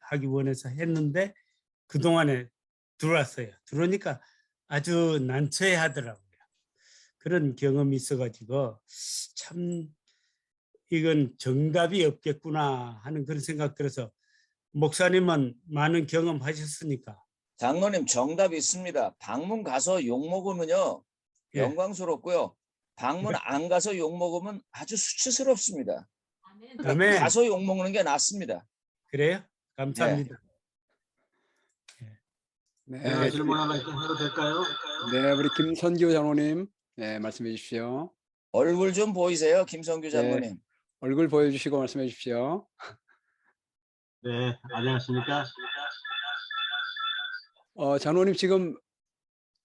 하기 원해서 했는데 그동안에 들어왔어요. 들어오니까 아주 난처해 하더라고요. 그런 경험이 있어가지고 참 이건 정답이 없겠구나 하는 그런 생각 들어서 목사님은 많은 경험하셨으니까. 장로님 정답이 있습니다. 방문 가서 욕 먹으면요. 예. 영광스럽고요. 방문 안 가서 욕 먹으면 아주 수치스럽습니다. 그러니까 아멘. 가서 욕 먹는 게 낫습니다. 그래요? 감사합니다. 네, 제가 질문 하나 해도 될까요? 네, 우리 김선규 장로님, 네, 말씀해 주십시오. 얼굴 좀 보이세요, 김성규 네, 장로님. 얼굴 보여주시고 말씀해 주십시오. 네, 안녕하십니까? 장로님 지금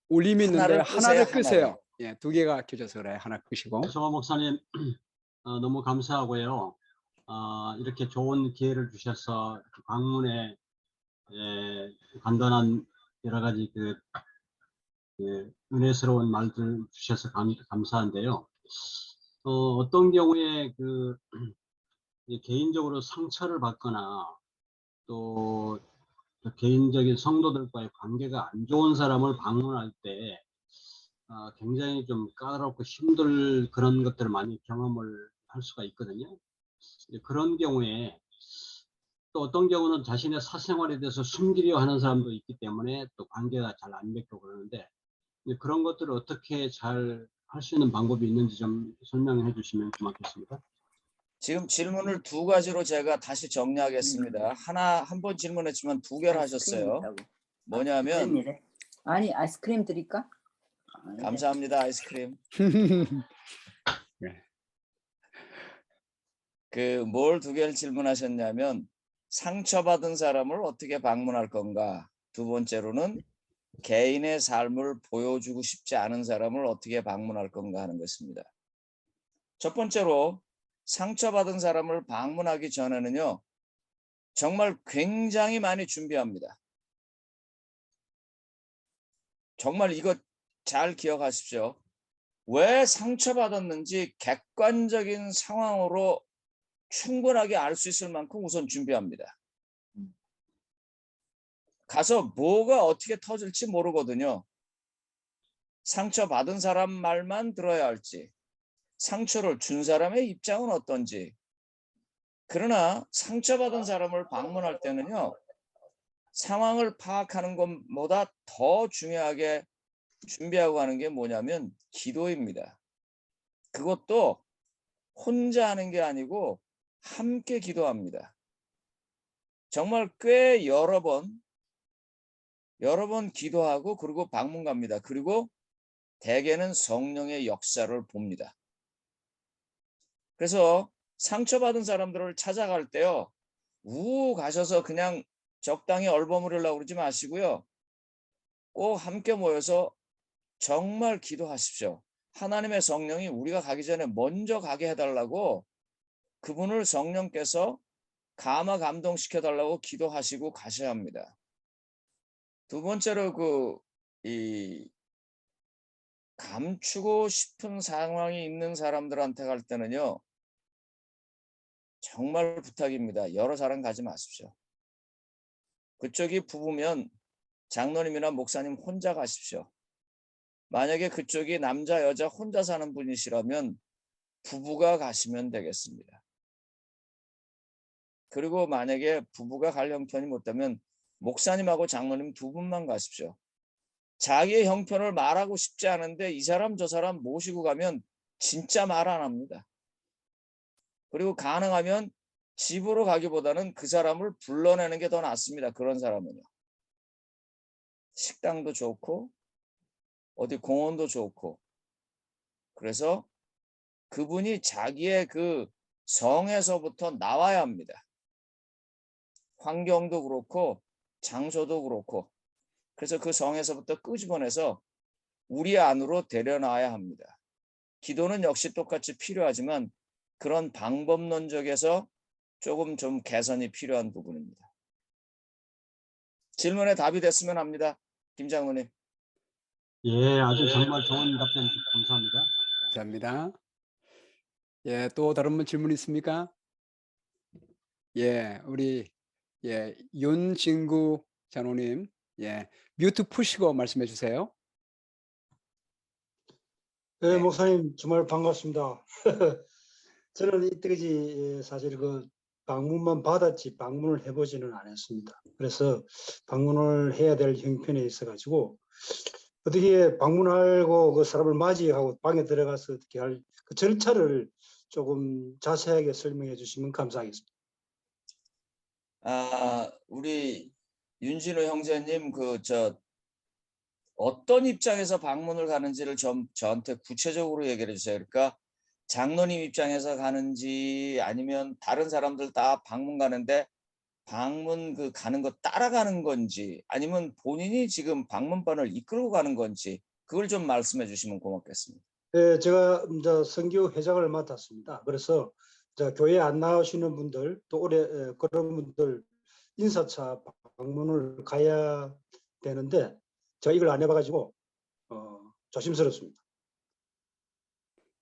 울림이 있는데 하나를 하나를 끄세요, 끄세요. 예, 두 개가 켜져서 그래. 하나 끄시고. 송호 목사님 너무 감사하고요. 이렇게 좋은 기회를 주셔서 이렇게 방문에 간단한 여러 가지 은혜스러운 말들 주셔서 감사한데요. 어떤 경우에 개인적으로 상처를 받거나 또 개인적인 성도들과의 관계가 안 좋은 사람을 방문할 때 굉장히 좀 까다롭고 힘들 그런 것들을 많이 경험을 할 수가 있거든요. 그런 경우에 또 어떤 경우는 자신의 사생활에 대해서 숨기려 하는 사람도 있기 때문에 또 관계가 잘 안 맺고 그러는데 그런 것들을 어떻게 잘 할 수 있는 방법이 있는지 좀 설명해 주시면 고맙겠습니다. 지금 질문을 두 가지로 제가 다시 정리하겠습니다. 한 번 질문했지만 두 개를 하셨어요. 뭐냐면 웬일에? 아니 아이스크림 드릴까? 감사합니다, 아이스크림. 뭘 두 개를 질문하셨냐면 상처받은 사람을 어떻게 방문할 건가? 두 번째로는 개인의 삶을 보여주고 싶지 않은 사람을 어떻게 방문할 건가 하는 것입니다. 첫 번째로 상처받은 사람을 방문하기 전에는요. 정말 굉장히 많이 준비합니다. 정말 이거 잘 기억하십시오. 왜 상처받았는지 객관적인 상황으로 충분하게 알 수 있을 만큼 우선 준비합니다. 가서 뭐가 어떻게 터질지 모르거든요. 상처받은 사람 말만 들어야 할지, 상처를 준 사람의 입장은 어떤지. 그러나 상처받은 사람을 방문할 때는요. 상황을 파악하는 것보다 더 중요하게 준비하고 하는 게 뭐냐면 기도입니다. 그것도 혼자 하는 게 아니고 함께 기도합니다. 정말 꽤 여러 번 기도하고 그리고 방문 갑니다. 그리고 대개는 성령의 역사를 봅니다. 그래서 상처받은 사람들을 찾아갈 때요. 우 가셔서 그냥 적당히 얼버무리려고 그러지 마시고요. 꼭 함께 모여서 정말 기도하십시오. 하나님의 성령이 우리가 가기 전에 먼저 가게 해달라고 그분을 성령께서 감동시켜 달라고 기도하시고 가셔야 합니다. 두 번째로 이 감추고 싶은 상황이 있는 사람들한테 갈 때는요. 정말 부탁입니다. 여러 사람 가지 마십시오. 그쪽이 부부면 장로님이나 목사님 혼자 가십시오. 만약에 그쪽이 남자 여자 혼자 사는 분이시라면 부부가 가시면 되겠습니다. 그리고 만약에 부부가 갈 형편이 못 되면 목사님하고 장로님 두 분만 가십시오. 자기의 형편을 말하고 싶지 않은데 이 사람 저 사람 모시고 가면 진짜 말 안 합니다. 그리고 가능하면 집으로 가기보다는 그 사람을 불러내는 게 더 낫습니다. 그런 사람은요. 식당도 좋고 어디 공원도 좋고 그래서 그분이 자기의 그 성에서부터 나와야 합니다. 환경도 그렇고 장소도 그렇고 그래서 그 성에서부터 끄집어내서 우리 안으로 데려놔야 합니다. 기도는 역시 똑같이 필요하지만 그런 방법론적에서 조금 좀 개선이 필요한 부분입니다. 질문에 답이 됐으면 합니다. 김 장로님. 예, 아주 정말 좋은 답변 감사합니다. 감사합니다. 예, 또 다른 분 질문 있습니까? 예, 우리 윤진구 장로님, 뮤트 푸시고 말씀해 주세요. 네, 네. 목사님 정말 반갑습니다. 저는 이때까지 사실 그 방문만 받았지 방문을 해보지는 않았습니다. 그래서 방문을 해야 될 형편에 있어가지고 어떻게 방문하고 그 사람을 맞이하고 방에 들어가서 어떻게 할 그 절차를 조금 자세하게 설명해 주시면 감사하겠습니다. 우리 윤진호 형제님 어떤 입장에서 방문을 가는지를 저한테 구체적으로 얘기를 해주세요. 그러니까 장로님 입장에서 가는지 아니면 다른 사람들 다 방문 가는데 방문 가는 거 따라가는 건지 아니면 본인이 지금 방문반을 이끌고 가는 건지 그걸 좀 말씀해 주시면 고맙겠습니다. 네, 제가 이제 선교 회장을 맡았습니다. 그래서 이제 교회 안 나오시는 분들 또 올해 그런 분들 인사차 방문을 가야 되는데 제가 이걸 안 해봐가지고 조심스럽습니다.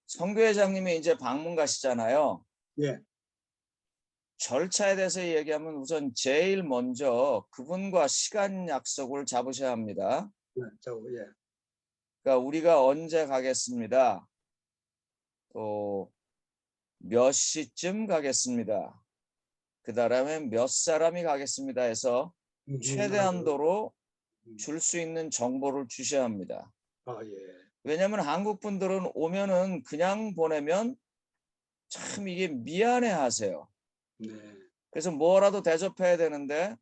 선교회장님이 이제 방문 가시잖아요. 예. 절차에 대해서 얘기하면 우선 제일 먼저 그분과 시간 약속을 잡으셔야 합니다. 네, 예. 그러니까 우리가 언제 가겠습니다. 또 몇 시쯤 가겠습니다. 그 다음에 몇 사람이 가겠습니다 해서 최대한도로 줄 수 있는 정보를 주셔야 합니다. 예. 왜냐하면 한국 분들은 오면은 그냥 보내면 참 이게 미안해 하세요. 네. 그래서 뭐라도 대접해야 되는데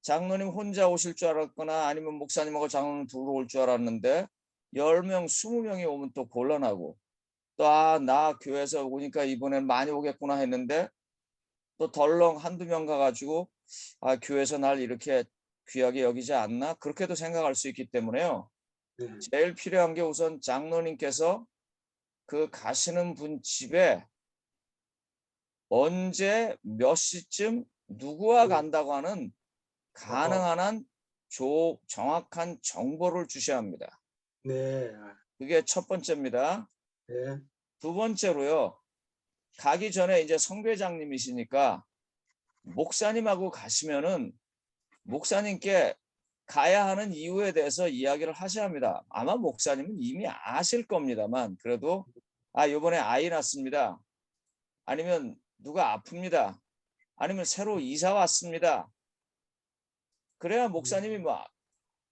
장로님 혼자 오실 줄 알았거나 아니면 목사님하고 장로님 둘이 올 줄 알았는데 10명, 20명이 오면 또 곤란하고 또 나 교회에서 오니까 이번엔 많이 오겠구나 했는데 또 덜렁 한두 명 가가지고 교회에서 날 이렇게 귀하게 여기지 않나? 그렇게도 생각할 수 있기 때문에요. 네. 제일 필요한 게 우선 장로님께서 그 가시는 분 집에 언제 몇 시쯤 누구와 간다고 하는 가능한 한 정확한 정보를 주셔야 합니다. 네. 그게 첫 번째입니다. 네. 두 번째로요. 가기 전에 이제 선교회장님이시니까 목사님하고 가시면은 목사님께 가야 하는 이유에 대해서 이야기를 하셔야 합니다. 아마 목사님은 이미 아실 겁니다만 그래도 이번에 아이 낳습니다. 아니면 누가 아픕니다. 아니면 새로 이사 왔습니다. 그래야 목사님이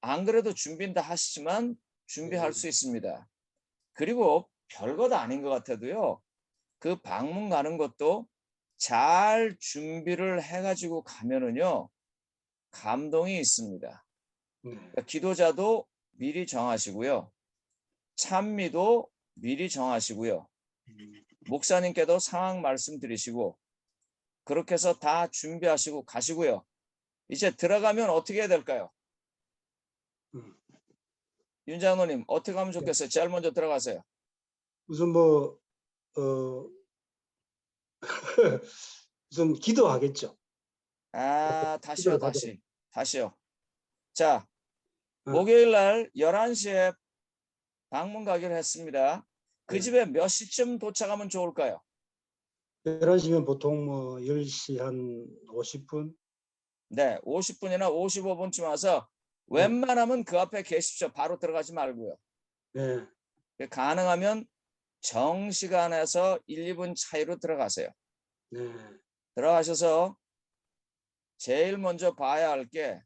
안 그래도 준비는 다 하시지만 준비할 수 있습니다. 그리고 별것 아닌 것 같아도요. 그 방문 가는 것도 잘 준비를 해가지고 가면은요, 감동이 있습니다. 네. 그러니까 기도자도 미리 정하시고요. 찬미도 미리 정하시고요. 목사님께도 상황 말씀드리시고 그렇게 해서 다 준비하시고 가시고요. 이제 들어가면 어떻게 해야 될까요? 음. 윤 장로님 어떻게 하면 좋겠어요? 제일 먼저 들어가세요. 우선 뭐 우선 기도하겠죠. 다시요. 기도를 다시요. 자, 어. 목요일 날 11시에 방문 가기로 했습니다. 그 네. 집에 몇 시쯤 도착하면 좋을까요? 11시면 보통 뭐 10시 한 50분. 네, 50분이나 55분쯤 와서 웬만하면 그 앞에 계십시오. 바로 들어가지 말고요. 네. 가능하면 정시간에서 1, 2분 차이로 들어가세요. 네. 들어가셔서 제일 먼저 봐야 할 게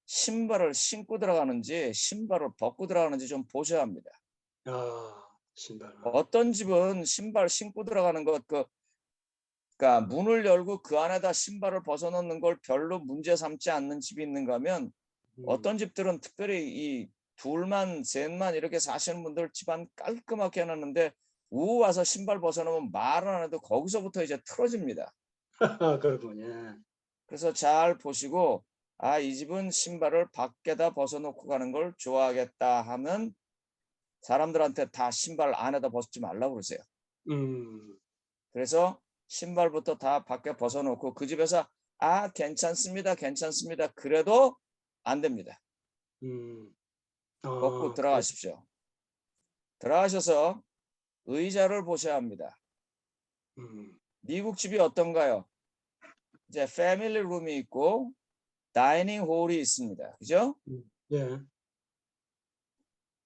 신발을 신고 들어가는지 신발을 벗고 들어가는지 좀 보셔야 합니다. 신발. 어떤 집은 신발 신고 들어가는 것, 그러니까 문을 열고 그 안에다 신발을 벗어놓는 걸 별로 문제 삼지 않는 집이 있는가 하면 어떤 집들은 특별히 이 둘만 셋만 이렇게 사시는 분들 집안 깔끔하게 해놨는데 우 와서 신발 벗어놓으면 말은 안 해도 거기서부터 이제 틀어집니다. 그렇군요. 그래서 잘 보시고 이 집은 신발을 밖에다 벗어놓고 가는 걸 좋아하겠다 하면 사람들한테 다 신발 안에다 벗지 말라고 그러세요. 그래서 신발부터 다 밖에 벗어놓고 그 집에서 괜찮습니다. 그래도 안 됩니다. 벗고 들어가십시오. 들어가셔서 의자를 보셔야 합니다. 미국 집이 어떤가요? 이제 패밀리 룸이 있고 다이닝 홀이 있습니다. 그죠? 예.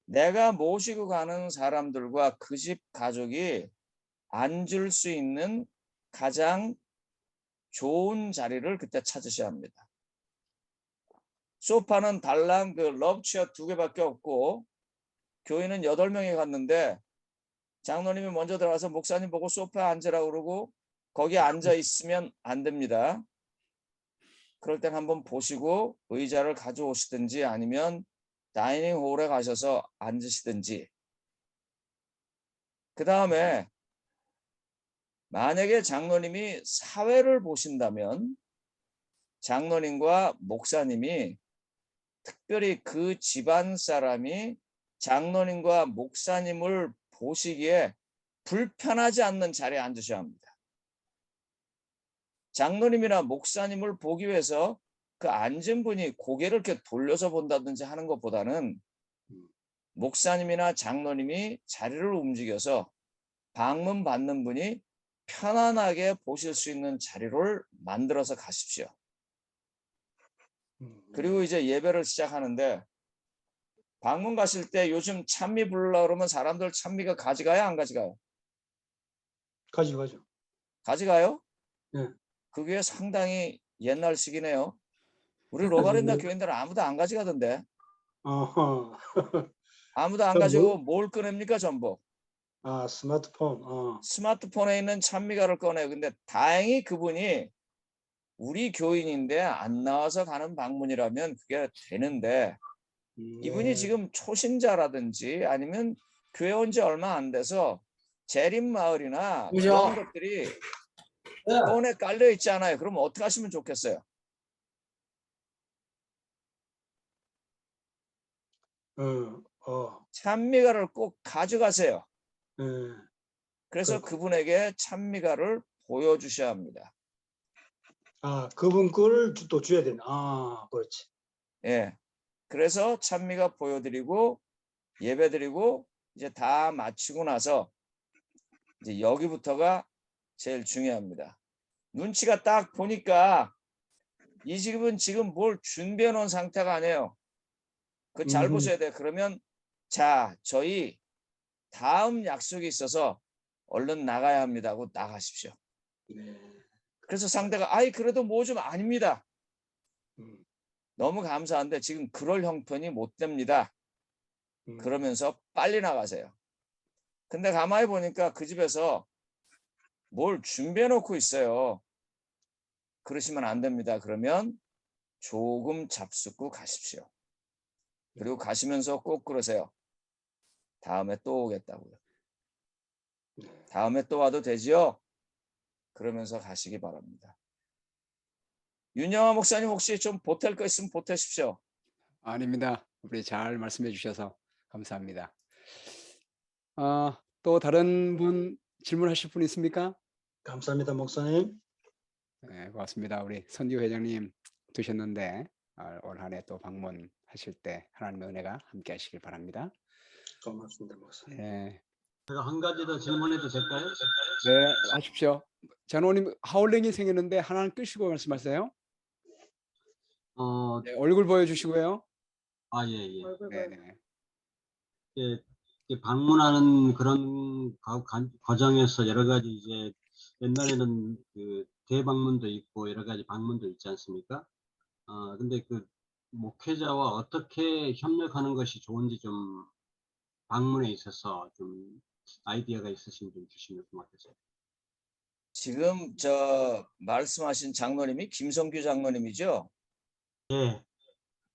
내가 모시고 가는 사람들과 그 집 가족이 앉을 수 있는 가장 좋은 자리를 그때 찾으셔야 합니다. 소파는 달랑 그 러브체어 2개밖에 없고 교인은 8명이 갔는데 장로님이 먼저 들어가서 목사님 보고 소파에 앉으라고 그러고 거기에 앉아 있으면 안 됩니다. 그럴 땐 한번 보시고 의자를 가져오시든지 아니면 다이닝 홀에 가셔서 앉으시든지. 그 다음에 만약에 장로님이 사회를 보신다면 장로님과 목사님이 특별히 그 집안 사람이 장로님과 목사님을 보시기에 불편하지 않는 자리에 앉으셔야 합니다. 장로님이나 목사님을 보기 위해서 그 앉은 분이 고개를 이렇게 돌려서 본다든지 하는 것보다는 목사님이나 장로님이 자리를 움직여서 방문 받는 분이 편안하게 보실 수 있는 자리를 만들어서 가십시오. 그리고 이제 예배를 시작하는데 방문 가실 때 요즘 찬미 부르려고 그러면 사람들 찬미가 가져가요? 안 가져가요? 가져가죠. 가져가요? 네. 그게 상당히 옛날식이네요. 우리 로바렌다 교인들은 아무도 안 가져가던데. 어허. 아무도 안 그럼 가지고 뭘 꺼냅니까 전부? 스마트폰. 스마트폰에 있는 찬미가를 꺼내요. 근데 다행히 그분이 우리 교인인데 안 나와서 가는 방문이라면 그게 되는데 이분이 지금 초신자라든지 아니면 교회 온 지 얼마 안 돼서 재림마을이나 그런 것들이 폰에 깔려 있지 않아요. 그럼 어떻게 하시면 좋겠어요? 찬미가를 꼭 가져가세요. 그래서 그분에게 찬미가를 보여주셔야 합니다. 그분 거를 또 줘야 되나? 그렇지. 예. 그래서 찬미가 보여드리고 예배드리고 이제 다 마치고 나서 이제 여기부터가 제일 중요합니다. 눈치가 딱 보니까 이 집은 지금 뭘 준비해 놓은 상태가 아니에요. 그 잘 보셔야 돼요. 그러면 자, 저희 다음 약속이 있어서 얼른 나가야 합니다 하고 나가십시오. 그래서 상대가 그래도 뭐 좀 아닙니다. 너무 감사한데 지금 그럴 형편이 못 됩니다. 그러면서 빨리 나가세요. 근데 가만히 보니까 그 집에서 뭘 준비해 놓고 있어요. 그러시면 안 됩니다. 그러면 조금 잡숫고 가십시오. 그리고 가시면서 꼭 그러세요. 다음에 또 오겠다고요. 다음에 또 와도 되지요? 그러면서 가시기 바랍니다. 윤영아 목사님 혹시 좀 보탤 거 있으면 보태십시오. 아닙니다. 우리 잘 말씀해 주셔서 감사합니다. 또 다른 분 질문하실 분 있습니까? 감사합니다, 목사님. 네, 고맙습니다. 우리 선교 회장님 드셨는데 올 한 해 또 방문하실 때 하나님의 은혜가 함께 하시길 바랍니다. 고맙습니다, 목사님. 네, 제가 한 가지 더 질문해도 될까요? 네 하십시오. 장로님 하울링이 생겼는데 하나는 끄시고 말씀하세요. 어, 네, 얼굴 보여주시고요. 아, 예, 예. 얼굴 네, 보여. 네. 이렇게 방문하는 그런 과정에서 여러 가지 이제 옛날에는 그 대방문도 있고 여러 가지 방문도 있지 않습니까? 근데 그 목회자와 어떻게 협력하는 것이 좋은지 좀 방문에 있어서 좀 아이디어가 있으시면 좀 주시면 고맙겠어요. 지금 저 말씀하신 장로님이 김성규 장로님이죠? 예,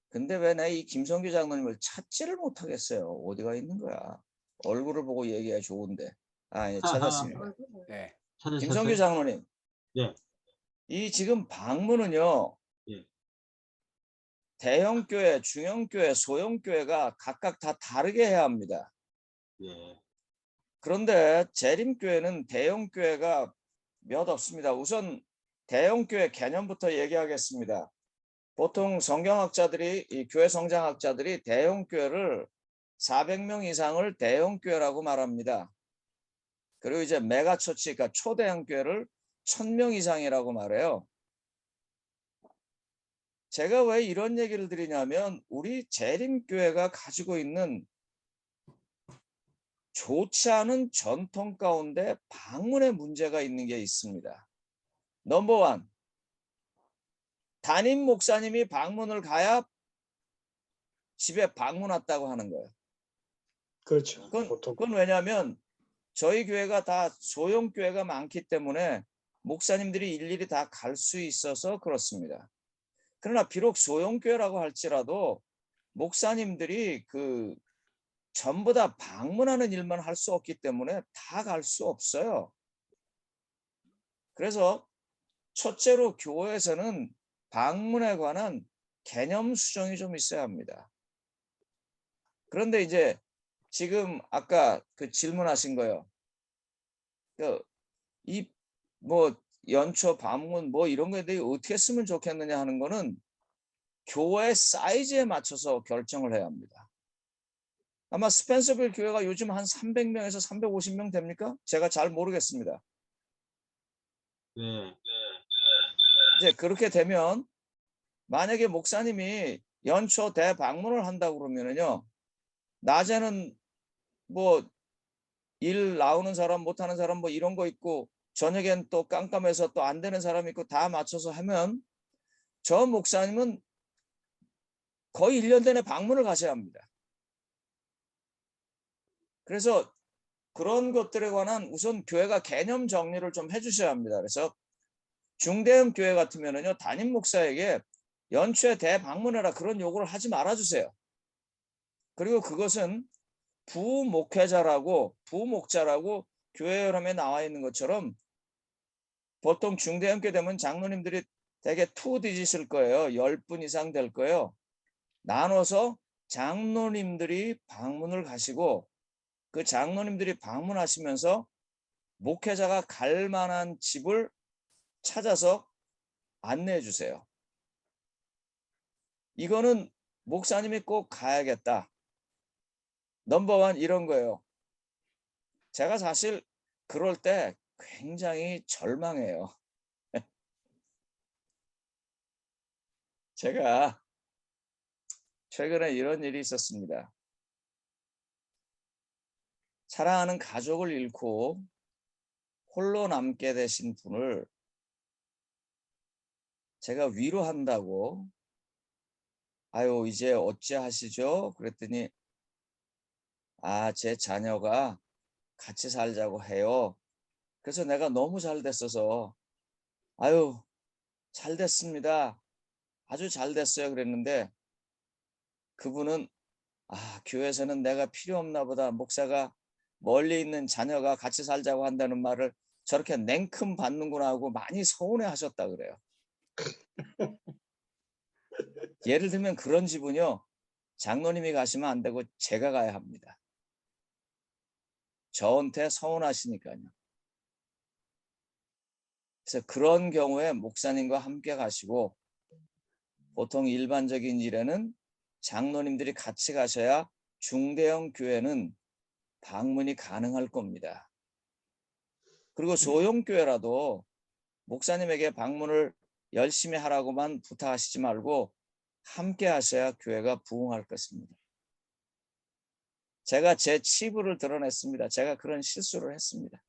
근데 왜 내 이 김성규 장로님을 찾지를 못하겠어요. 어디가 있는 거야? 얼굴을 보고 얘기해 좋은데. 아, 예, 찾았습니다. 얼굴 보여. 네. 김성규 찾으셨어요? 장로님, 예, 이 지금 방문은요. 예. 대형 교회, 중형 교회, 소형 교회가 각각 다 다르게 해야 합니다. 예, 그런데 재림교회는 대형 교회가 몇 없습니다. 우선 대형 교회 개념부터 얘기하겠습니다. 보통 성경학자들이, 이 교회 성장학자들이 대형 교회를 400명 이상을 대형 교회라고 말합니다. 그리고 이제 메가처치, 그러니까 초대형 교회를 1000명 이상이라고 말해요. 제가 왜 이런 얘기를 드리냐면 우리 재림교회가 가지고 있는 좋지 않은 전통 가운데 방문에 문제가 있는 게 있습니다. 넘버원, 담임 목사님이 방문을 가야 집에 방문 왔다고 하는 거예요. 그렇죠. 보통. 그건 왜냐하면 저희 교회가 다 소형 교회가 많기 때문에 목사님들이 일일이 다 갈 수 있어서 그렇습니다. 그러나 비록 소형 교회라고 할지라도 목사님들이 그 전부 다 방문하는 일만 할 수 없기 때문에 다 갈 수 없어요. 그래서 첫째로 교회에서는 방문에 관한 개념 수정이 좀 있어야 합니다. 그런데 이제 지금 아까 그 질문하신 거요. 이 뭐 연초 방문 뭐 이런 거에 대해 어떻게 쓰면 좋겠느냐 하는 거는 교회 사이즈에 맞춰서 결정을 해야 합니다. 아마 스펜서빌 교회가 요즘 한 300명에서 350명 됩니까? 제가 잘 모르겠습니다. 네, 이제 그렇게 되면 만약에 목사님이 연초 대방문을 한다고 그러면은요, 낮에는 뭐 일 나오는 사람 못하는 사람 뭐 이런 거 있고 저녁엔 또 깜깜해서 또 안 되는 사람 있고 다 맞춰서 하면 저 목사님은 거의 1년 내내 방문을 가셔야 합니다. 그래서 그런 것들에 관한 우선 교회가 개념 정리를 좀 해주셔야 합니다. 그래서 중대형 교회 같으면은요, 담임 목사에게 연초에 대방문해라 그런 요구를 하지 말아주세요. 그리고 그것은 부목회자라고 부목자라고 교회 여람에 나와 있는 것처럼 보통 중대형 교회 되면 장로님들이 대개 2디짓일 거예요. 10분 이상 될 거예요. 나눠서 장로님들이 방문을 가시고 그 장로님들이 방문하시면서 목회자가 갈 만한 집을 찾아서 안내해 주세요. 이거는 목사님이 꼭 가야겠다. 넘버원 이런 거예요. 제가 사실 그럴 때 굉장히 절망해요. 제가 최근에 이런 일이 있었습니다. 사랑하는 가족을 잃고 홀로 남게 되신 분을 제가 위로한다고 아유 이제 어찌하시죠? 그랬더니 제 자녀가 같이 살자고 해요. 그래서 내가 너무 잘 됐어서 아유 잘 됐습니다. 아주 잘 됐어요. 그랬는데 그분은 교회에서는 내가 필요 없나 보다. 목사가 멀리 있는 자녀가 같이 살자고 한다는 말을 저렇게 냉큼 받는구나 하고 많이 서운해 하셨다 그래요. 예를 들면 그런 집은요. 장로님이 가시면 안 되고 제가 가야 합니다. 저한테 서운하시니까요. 그래서 그런 경우에 목사님과 함께 가시고 보통 일반적인 일에는 장로님들이 같이 가셔야 중대형 교회는 방문이 가능할 겁니다. 그리고 소형 교회라도 목사님에게 방문을 열심히 하라고만 부탁하시지 말고 함께 하셔야 교회가 부흥할 것입니다. 제가 제 치부를 드러냈습니다. 제가 그런 실수를 했습니다.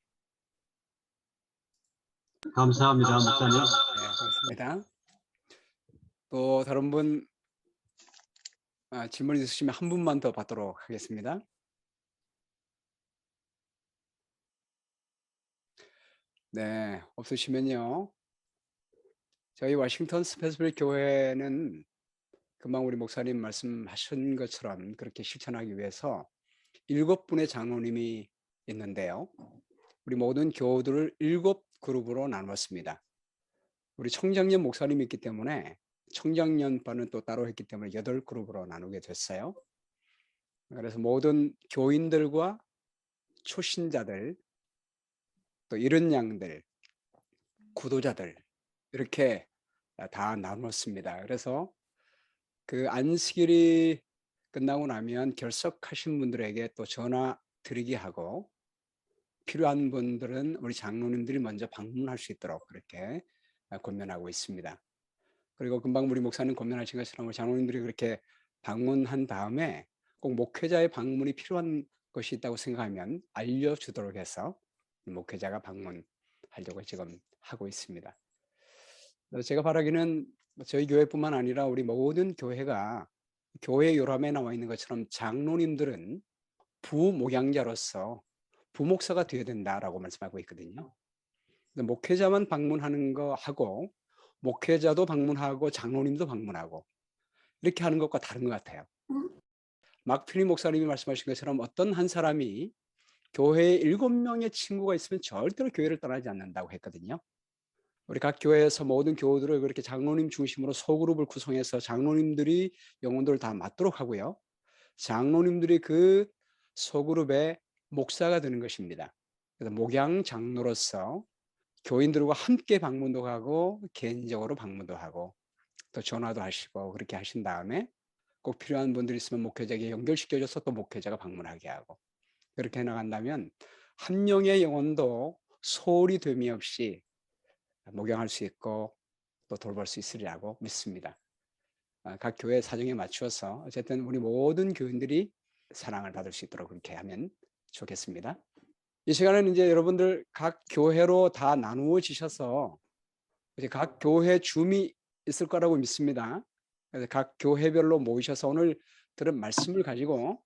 감사합니다, 목사님. 네, 고맙습니다. 또 다른 분 질문 있으시면 한 분만 더 받도록 하겠습니다. 네, 없으시면요. 저희 워싱턴 스페스빌 교회는 금방 우리 목사님 말씀하신 것처럼 그렇게 실천하기 위해서 7분의 장로님이 있는데요. 우리 모든 교우들을 7그룹으로 나눴습니다. 우리 청장년 목사님이 있기 때문에 청장년반은 또 따로 했기 때문에 8그룹으로 나누게 됐어요. 그래서 모든 교인들과 초신자들, 또 이른 양들, 구도자들 이렇게 다 나눴습니다. 그래서 그 안식일이 끝나고 나면 결석하신 분들에게 또 전화 드리게 하고 필요한 분들은 우리 장로님들이 먼저 방문할 수 있도록 그렇게 권면하고 있습니다. 그리고 금방 우리 목사님 권면하신 것처럼 우리 장로님들이 그렇게 방문한 다음에 꼭 목회자의 방문이 필요한 것이 있다고 생각하면 알려주도록 해서 목회자가 방문하려고 지금 하고 있습니다. 제가 바라기는 저희 교회뿐만 아니라 우리 모든 교회가 교회 요람에 나와 있는 것처럼 장로님들은 부목양자로서 부목사가 되어야 된다라고 말씀하고 있거든요. 목회자만 방문하는 거 하고 목회자도 방문하고 장로님도 방문하고 이렇게 하는 것과 다른 것 같아요. 막필리 목사님이 말씀하신 것처럼 어떤 한 사람이 교회에 7명의 친구가 있으면 절대로 교회를 떠나지 않는다고 했거든요. 우리 각 교회에서 모든 교우들을 그렇게 장로님 중심으로 소그룹을 구성해서 장로님들이 영혼들을 다 맡도록 하고요. 장로님들이 그 소그룹의 목사가 되는 것입니다. 그래서 목양 장로로서 교인들과 함께 방문도 하고 개인적으로 방문도 하고 또 전화도 하시고 그렇게 하신 다음에 꼭 필요한 분들이 있으면 목회자에게 연결시켜줘서 또 목회자가 방문하게 하고 그렇게 해나간다면 한 명의 영혼도 소홀히 됨이 없이 목양할 수 있고 또 돌볼 수 있으리라고 믿습니다. 각 교회 사정에 맞추어서 어쨌든 우리 모든 교인들이 사랑을 받을 수 있도록 그렇게 하면 좋겠습니다. 이 시간에는 이제 여러분들 각 교회로 다 나누어지셔서 이제 각 교회 줌이 있을 거라고 믿습니다. 그래서 각 교회별로 모이셔서 오늘 들은 말씀을 가지고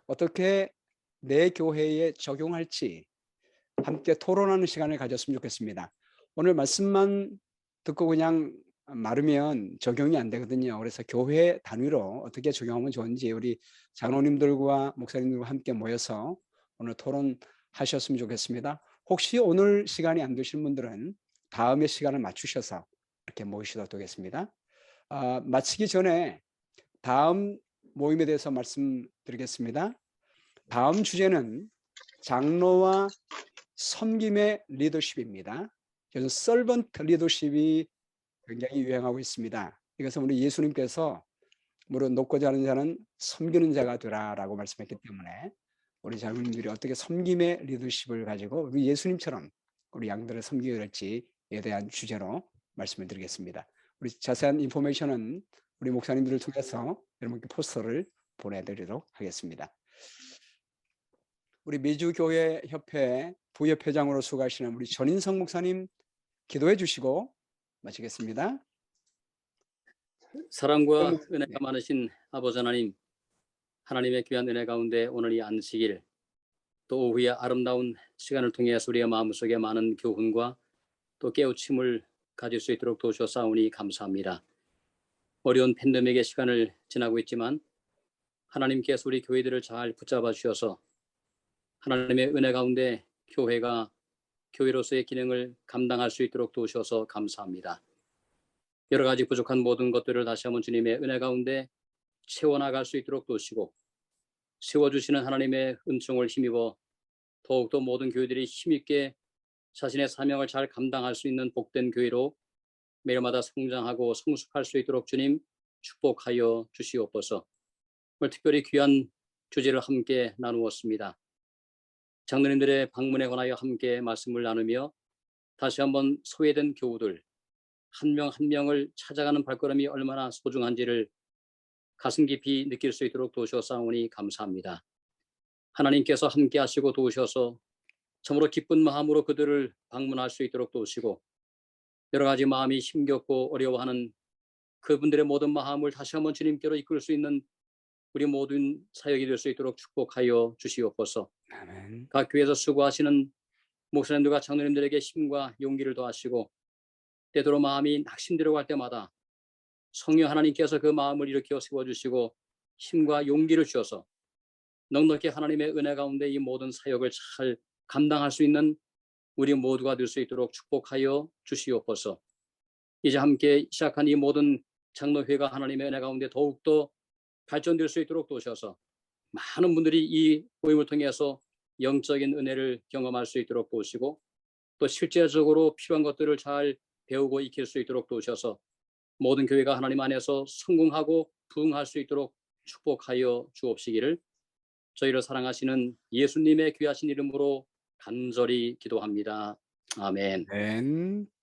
어떻게 내 교회에 적용할지 함께 토론하는 시간을 가졌으면 좋겠습니다. 오늘 말씀만 듣고 그냥 마르면 적용이 안 되거든요. 그래서 교회 단위로 어떻게 적용하면 좋은지 우리 장로님들과 목사님들과 함께 모여서 오늘 토론하셨으면 좋겠습니다. 혹시 오늘 시간이 안 되신 분들은 다음에 시간을 맞추셔서 이렇게 모이시도록 하겠습니다. 마치기 전에 다음 모임에 대해서 말씀드리겠습니다. 다음 주제는 장로와 섬김의 리더십입니다. 요즘 서번트 리더십이 굉장히 유행하고 있습니다. 이것은 우리 예수님께서 무릇 높고자 하는 자는 섬기는 자가 되라라고 말씀했기 때문에 우리 장로님들이 어떻게 섬김의 리더십을 가지고 우리 예수님처럼 우리 양들을 섬기게 될지에 대한 주제로 말씀을 드리겠습니다. 우리 자세한 인포메이션은 우리 목사님들을 통해서 여러분께 포스터를 보내드리도록 하겠습니다. 우리 미주교회협회 부협회장으로 수고하시는 우리 전인성 목사님 기도해 주시고 마치겠습니다. 사랑과 네. 또 오후의 아름다운 시간을 통해서 우리의 마음속에 많은 교훈과 또 깨우침을 가질 수 있도록 도우셨사오니 감사합니다. 어려운 팬데믹의 시간을 지나고 있지만 하나님께서 우리 교회들을 잘 붙잡아 주셔서 하나님의 은혜 가운데 교회가 교회로서의 기능을 감당할 수 있도록 도우셔서 감사합니다. 여러 가지 부족한 모든 것들을 다시 한번 주님의 은혜 가운데 채워나갈 수 있도록 도우시고 세워주시는 하나님의 은총을 힘입어 더욱더 모든 교회들이 힘있게 자신의 사명을 잘 감당할 수 있는 복된 교회로 매일마다 성장하고 성숙할 수 있도록 주님 축복하여 주시옵소서. 오늘 특별히 귀한 주제를 함께 나누었습니다. 장로님들의 방문에 관하여 함께 말씀을 나누며 다시 한번 소외된 교우들 한 명 한 명을 찾아가는 발걸음이 얼마나 소중한지를 가슴 깊이 느낄 수 있도록 도우셨사오니 감사합니다. 하나님께서 함께 하시고 도우셔서 참으로 기쁜 마음으로 그들을 방문할 수 있도록 도우시고 여러 가지 마음이 힘겹고 어려워하는 그분들의 모든 마음을 다시 한번 주님께로 이끌 수 있는 우리 모든 사역이 될 수 있도록 축복하여 주시옵소서. 아멘. 각 교회에서 수고하시는 목사님들과 장로님들에게 힘과 용기를 더하시고 때때로 마음이 낙심되려고 할 때마다 성령 하나님께서 그 마음을 일으켜 세워주시고 힘과 용기를 주셔서 넉넉히 하나님의 은혜 가운데 이 모든 사역을 잘 감당할 수 있는 우리 모두가 될 수 있도록 축복하여 주시옵소서. 이제 함께 시작한 이 모든 장로회가 하나님의 은혜 가운데 더욱더 발전될 수 있도록 도우셔서 많은 분들이 이 모임을 통해서 영적인 은혜를 경험할 수 있도록 도우시고 또 실제적으로 필요한 것들을 잘 배우고 익힐 수 있도록 도우셔서 모든 교회가 하나님 안에서 성공하고 부흥할 수 있도록 축복하여 주옵시기를 저희를 사랑하시는 예수님의 귀하신 이름으로 간절히 기도합니다. 아멘. 아멘.